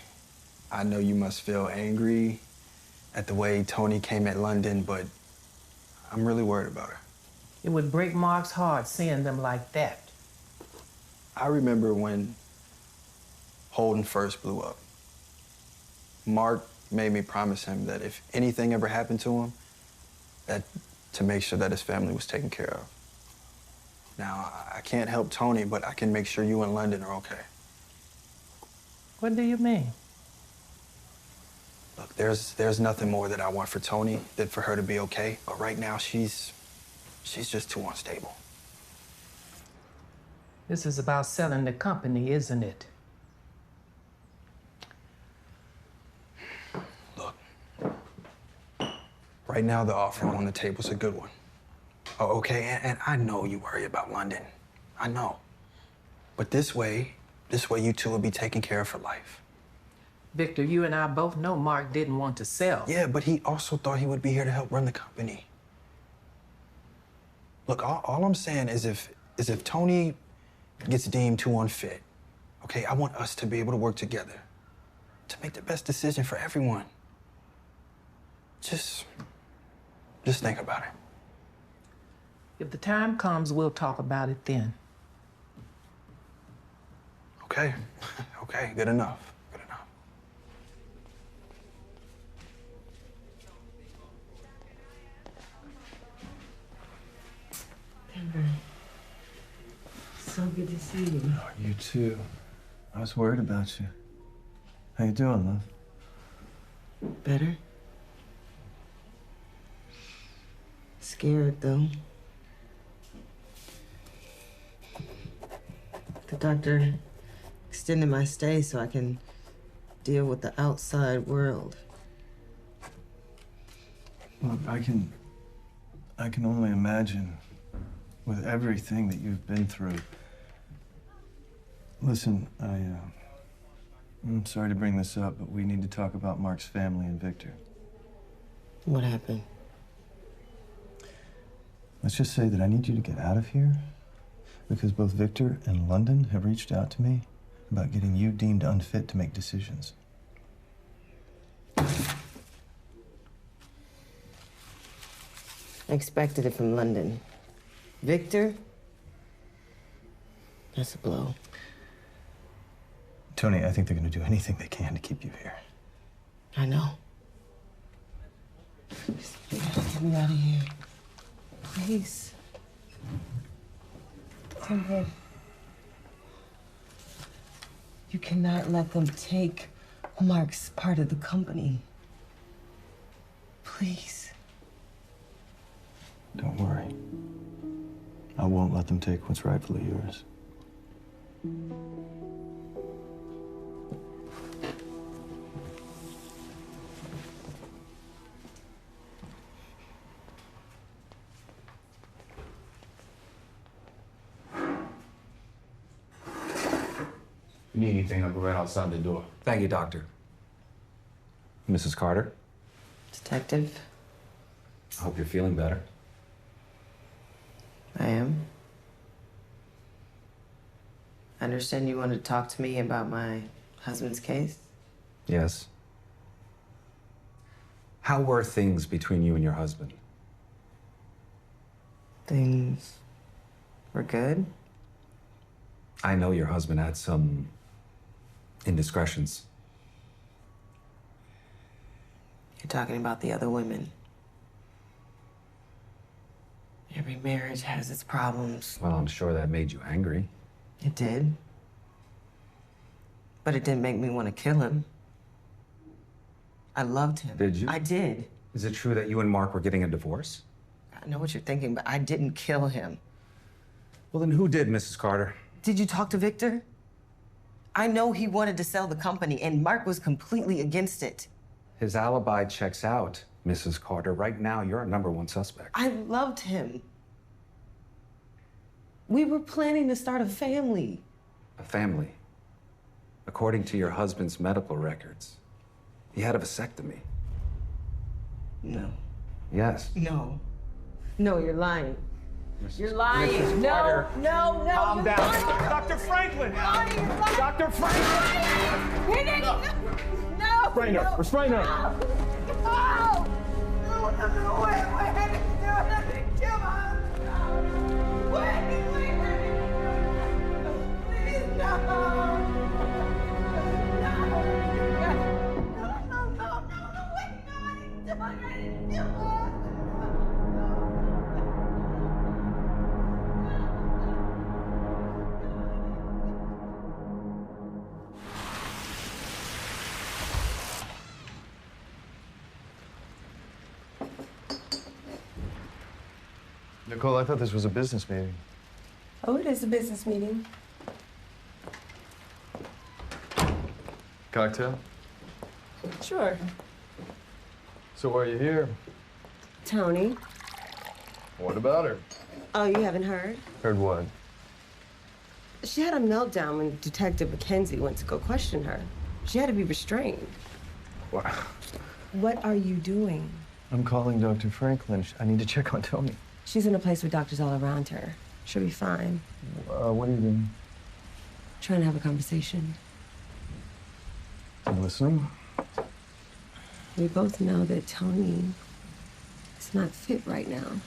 know you must feel angry at the way Tony came at London, but I'm really worried about her. It would break Mark's heart seeing them like that. I remember when Holden first blew up. Mark made me promise him that if anything ever happened to him, that to make sure that his family was taken care of. Now, I can't help Tony, but I can make sure you and London are okay. What do you mean? Look, there's nothing more that I want for Tony than for her to be okay. But right now, she's just too unstable. This is about selling the company, isn't it? Look, right now the offer on the table is a good one. Oh, okay, and I know you worry about London. I know. But this way you two will be taken care of for life. Victor, you and I both know Mark didn't want to sell. Yeah, but he also thought he would be here to help run the company. Look, all I'm saying is if Tony gets deemed too unfit, okay, I want us to be able to work together to make the best decision for everyone. Just think about it. If the time comes, we'll talk about it then. Okay, okay, good enough. Good enough. Denver, so good to see you. Oh, you too. I was worried about you. How you doing, love? Better? Scared, though. The doctor extended my stay so I can deal with the outside world. Look, I can only imagine with everything that you've been through. Listen, I'm sorry to bring this up, but we need to talk about Mark's family and Victor. What happened? Let's just say that I need you to get out of here because both Victor and London have reached out to me about getting you deemed unfit to make decisions. I expected it from London. Victor? That's a blow. Tony, I think they're going to do anything they can to keep you here. I know. Get me out of here. Please. Timber. You cannot let them take Mark's part of the company. Please. Don't worry. I won't let them take what's rightfully yours. If you need anything, I'll go right outside the door. Thank you, Doctor. Mrs. Carter, Detective, I hope you're feeling better. I am. I understand you wanted to talk to me about my husband's case. Yes. How were things between you and your husband? Things were good. I know your husband had some indiscretions. You're talking about the other women. Every marriage has its problems. Well, I'm sure that made you angry. It did. But it didn't make me want to kill him. I loved him. Did you? I did. Is it true that you and Mark were getting a divorce? I know what you're thinking, but I didn't kill him. Well, then who did, Mrs. Carter? Did you talk to Victor? I know he wanted to sell the company, and Mark was completely against it. His alibi checks out, Mrs. Carter, right now, you're our #1 suspect. I loved him. We were planning to start a family. A family. According to your husband's medical records, he had a vasectomy. No. Yes. No. No, you're lying. You're lying. Mrs. No, Carter. no, no. Calm you're down. lying. Dr. Franklin! You're lying. You're lying. Dr. Franklin! He didn't. No. Restrain her. Restrain her. No. No, no, no. Wait. I didn't kill my husband. Wait. Please, no. Nicole, I thought this was a business meeting. Oh, it is a business meeting. Cocktail? Sure. So why are you here? Tony. What about her? Oh, you haven't heard? Heard what? She had a meltdown when Detective Mackenzie went to go question her. She had to be restrained. What? What are you doing? I'm calling Dr. Franklin. I need to check on Tony. She's in a place with doctors all around her. She'll be fine. What are you doing? Trying to have a conversation. I'm listening. We both know that Tony is not fit right now.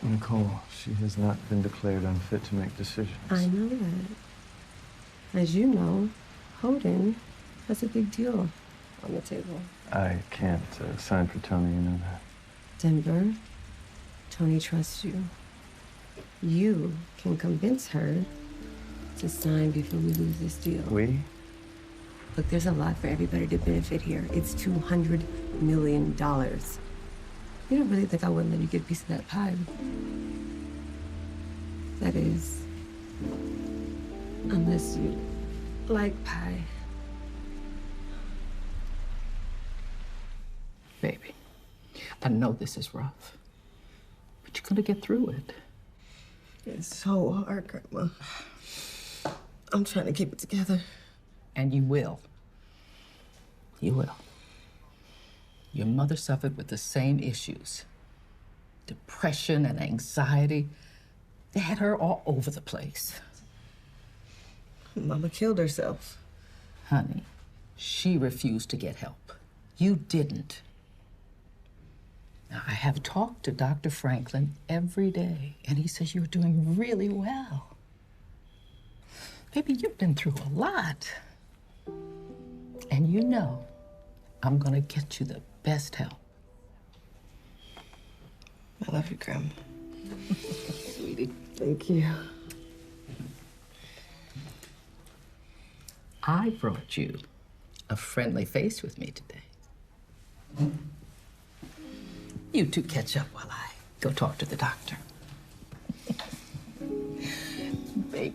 Nicole, she has not been declared unfit to make decisions. I know that. As you know, Holden has a big deal on the table. I can't sign for Tony, you know that. Denver, Tony trusts you. You can convince her to sign before we lose this deal. We? Look, there's a lot for everybody to benefit here. It's $200 million. You don't really think I wouldn't let you get a piece of that pie? That is, unless you like pie. Baby, I know this is rough, but you're gonna get through it. It's so hard, Grandma. I'm trying to keep it together. And you will. You will. Your mother suffered with the same issues. Depression and anxiety. They had her all over the place. Mama killed herself. Honey, she refused to get help. You didn't. Now, I have talked to Dr. Franklin every day, and he says you're doing really well. Baby, you've been through a lot. And you know, I'm gonna get you the best help. I love you, Grandma. Sweetie. Thank you. I brought you a friendly face with me today. You two catch up while I go talk to the doctor. Baby,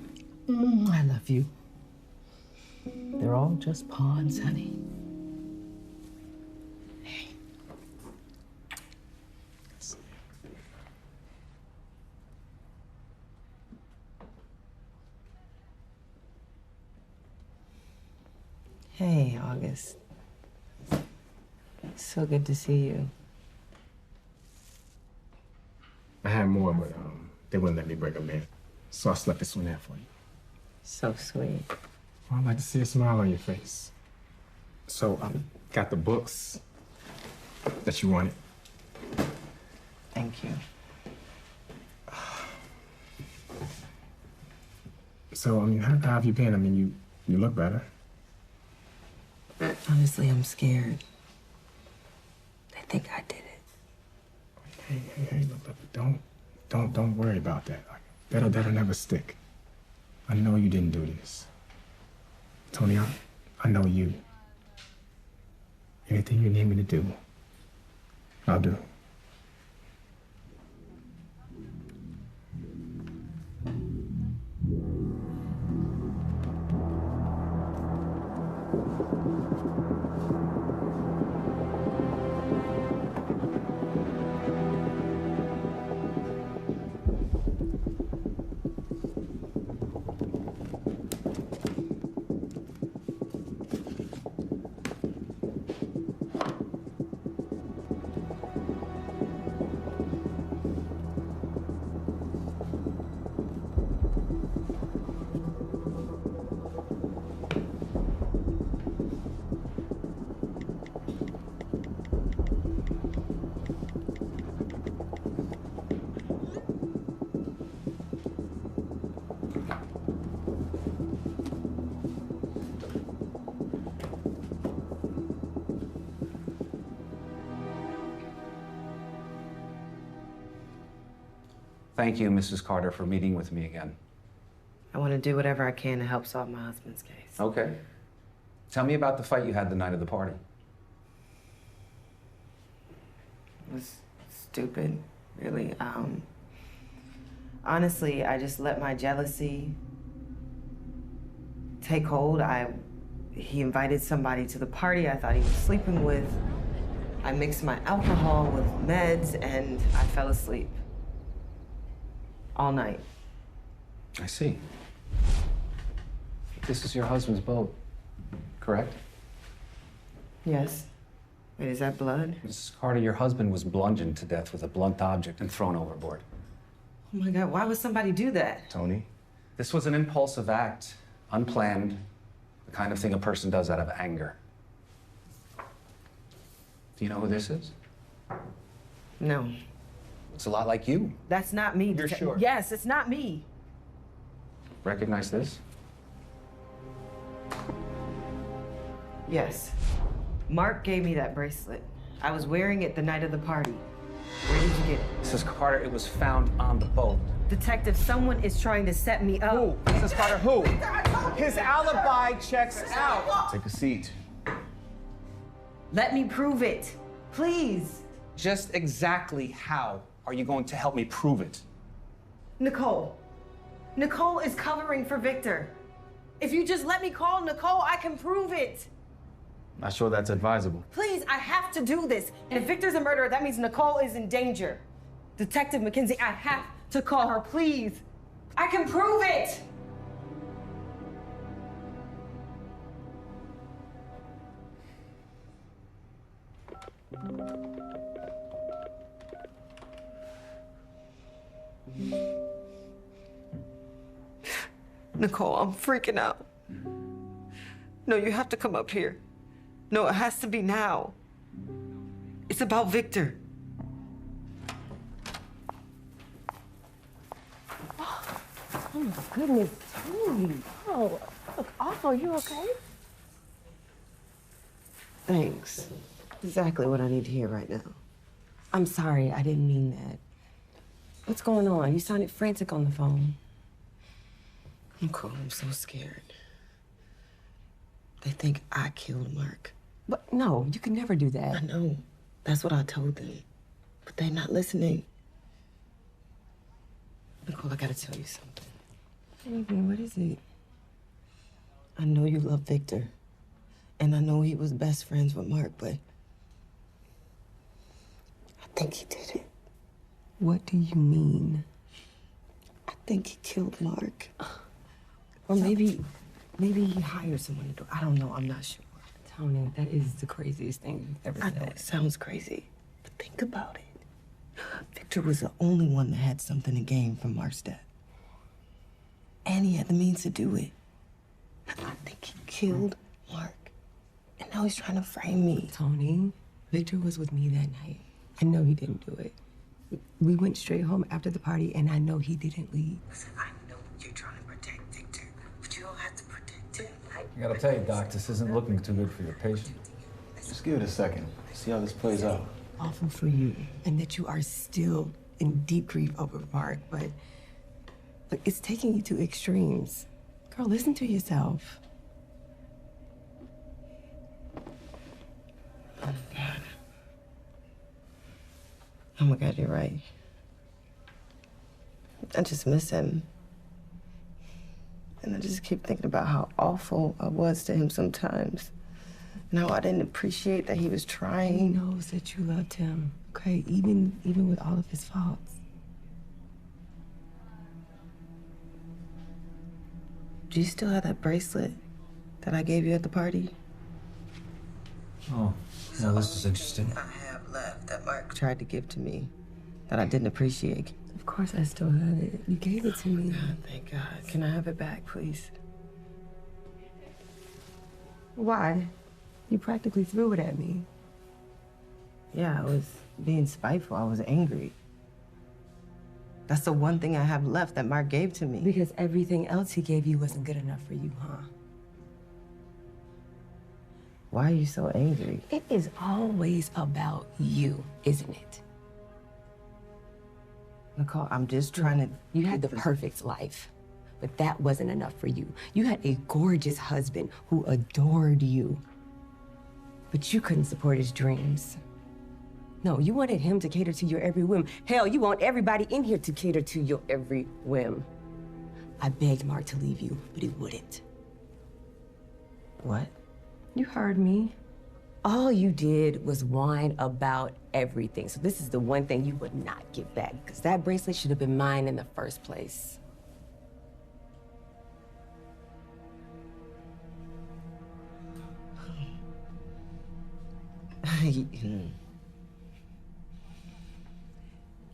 I love you. They're all just pawns, honey. Hey. Hey, August. So good to see you. I had more, but they wouldn't let me bring them in. So I slept this one in for you. So sweet. Well, I'd like to see a smile on your face. So I got the books that you wanted. Thank you. So, how have you been? You look better. Honestly, I'm scared. They think I did it. Hey, look, don't worry about that. That'll never stick. I know you didn't do this. Tony, I know you. Anything you need me to do, I'll do. Thank you, Mrs. Carter, for meeting with me again. I want to do whatever I can to help solve my husband's case. Okay. Tell me about the fight you had the night of the party. It was stupid, really. Honestly, I just let my jealousy take hold. He invited somebody to the party I thought he was sleeping with. I mixed my alcohol with meds and I fell asleep. All night. I see. This is your husband's boat, correct? Yes. Wait, is that blood? Mrs. Carter, your husband was bludgeoned to death with a blunt object and thrown overboard. Oh my God, why would somebody do that? Tony? This was an impulsive act, unplanned, the kind of thing a person does out of anger. Do you know who this is? No. It's a lot like you. That's not me. You're sure? Yes, it's not me. Recognize this? Yes. Mark gave me that bracelet. I was wearing it the night of the party. Where did you get it? Mrs. Carter, it was found on the boat. Detective, someone is trying to set me up. Who? Mrs. Carter, who? His alibi checks out. Take a seat. Let me prove it. Please. Just exactly how are you going to help me prove it? Nicole. Nicole is covering for Victor. If you just let me call Nicole, I can prove it. Not sure that's advisable. Please, I have to do this. And if Victor's a murderer, that means Nicole is in danger. Detective McKenzie, I have to call her, please. I can prove it. Nicole, I'm freaking out. No, you have to come up here. No, it has to be now. It's about Victor. Oh my goodness, Tony. Oh, look awful. You okay? Thanks. Exactly what I need to hear right now. I'm sorry, I didn't mean that. What's going on? You sounded frantic on the phone. I'm cool, I'm so scared. They think I killed Mark. But no, you can never do that. I know. That's what I told them. But they're not listening. Nicole, I gotta tell you something. Baby, what is it? I know you love Victor. And I know he was best friends with Mark, but I think he did it. What do you mean? I think he killed Mark. Or maybe he hired someone to do it. I don't know, I'm not sure. Tony, that is the craziest thing you've ever I said. know it sounds crazy, but think about it. Victor was the only one that had something to gain from Mark's death. And he had the means to do it. I think he killed Mark. And now he's trying to frame me. Tony, Victor was with me that night. I know he didn't do it. We went straight home after the party, and I know he didn't leave. Listen, I know you're trying to protect Victor, but you don't have to protect him. I gotta tell you, Doc, this isn't looking too good for your patient. Just give it a second. See how this plays out. Awful for you, and that you are still in deep grief over Mark, but it's taking you to extremes. Girl, listen to yourself. Oh my God. Oh my God, you're right. I just miss him. And I just keep thinking about how awful I was to him sometimes. And how I didn't appreciate that he was trying. He knows that you loved him, okay? Even with all of his faults. Do you still have that bracelet that I gave you at the party? Oh, now this is interesting. I have left that Mark tried to give to me that I didn't appreciate. Of course I still have it. You gave it to me. God, thank God. Can I have it back, please? Why? You practically threw it at me. Yeah, I was being spiteful. I was angry. That's the one thing I have left that Mark gave to me. Because everything else he gave you wasn't good enough for you, huh? Why are you so angry? It is always about you, isn't it? Nicole, I'm just trying to... You had the perfect life, but that wasn't enough for you. You had a gorgeous husband who adored you, but you couldn't support his dreams. No, you wanted him to cater to your every whim. Hell, you want everybody in here to cater to your every whim. I begged Mark to leave you, but he wouldn't. What? You heard me. All you did was whine about everything. So this is the one thing you would not give back, because that bracelet should have been mine in the first place.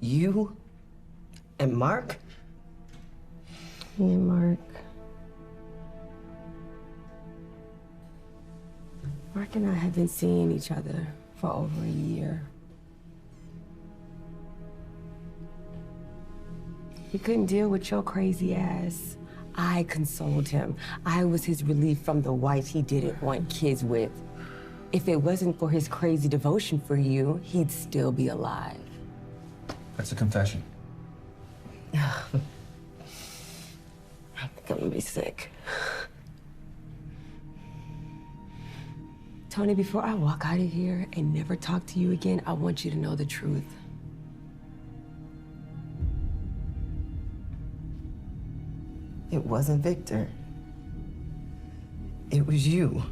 You and Mark? Me and Mark. Mark and I have been seeing each other for over a year. He couldn't deal with your crazy ass. I consoled him. I was his relief from the wife he didn't want kids with. If it wasn't for his crazy devotion for you, he'd still be alive. That's a confession. I think I'm gonna be sick. Tony, before I walk out of here and never talk to you again, I want you to know the truth. It wasn't Victor. It was you.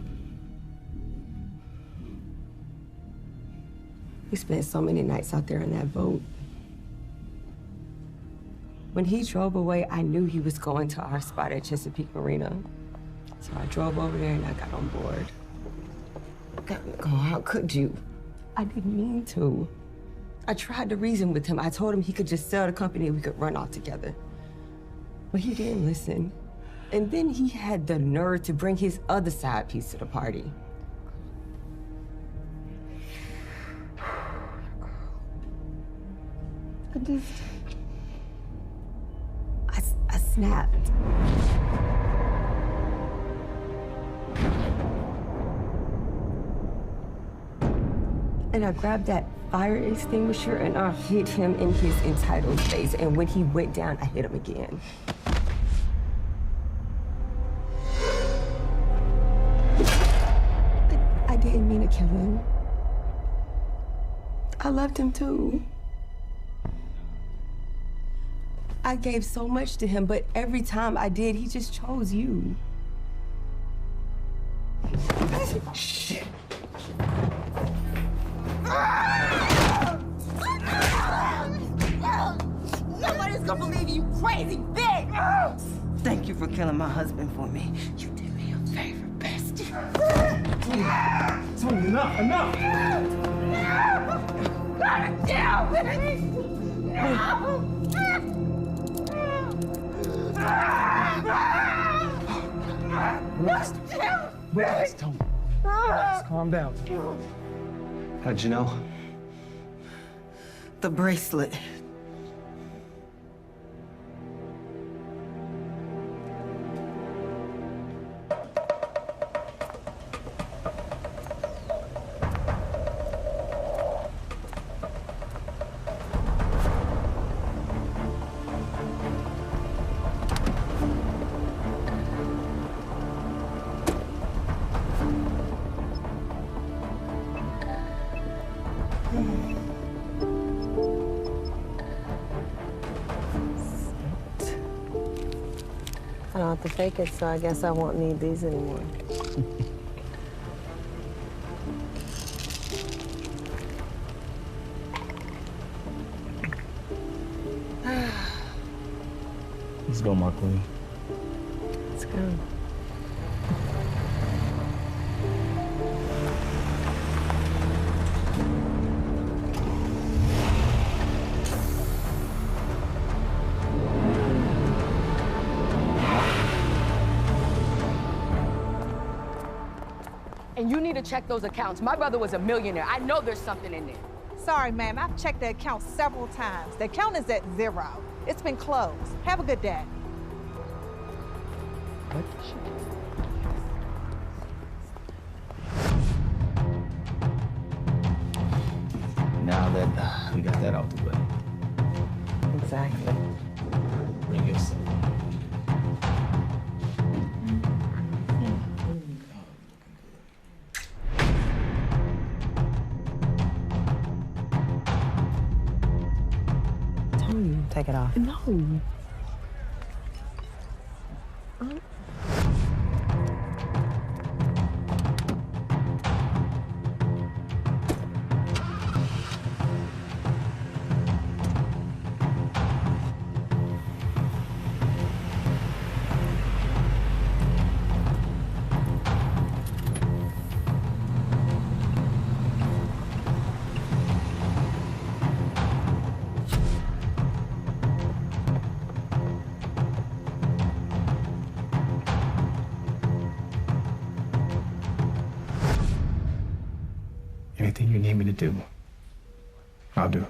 We spent so many nights out there in that boat. When he drove away, I knew he was going to our spot at Chesapeake Marina. So I drove over there and I got on board. God, Nicole, how could you? I didn't mean to. I tried to reason with him. I told him he could just sell the company and we could run off together. But he didn't listen. And then he had the nerve to bring his other side piece to the party. I snapped. And I grabbed that fire extinguisher and I hit him in his entitled face. And when he went down, I hit him again. I didn't mean to kill him. I loved him too. I gave so much to him, but every time I did, he just chose you. Shit. Nobody's gonna believe you, crazy bitch! Thank you for killing my husband for me. You did me a favor, bestie. Tony, enough! God damn it! No! Relax, Tony. Relax, calm down. How'd you know? The bracelet. I don't have to fake it, so I guess I won't need these anymore. Let's go, Mark Lee. Let's go. And you need to check those accounts. My brother was a millionaire. I know there's something in there. Sorry, ma'am. I've checked the account several times. The account is at 0. It's been closed. Have a good day. Now that we got that out the way. Exactly. Take it off. No. Anything you need me to do, I'll do.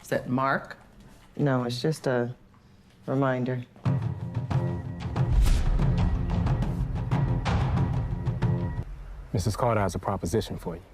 Is that Mark? No, it's just a reminder. Mrs. Carter has a proposition for you.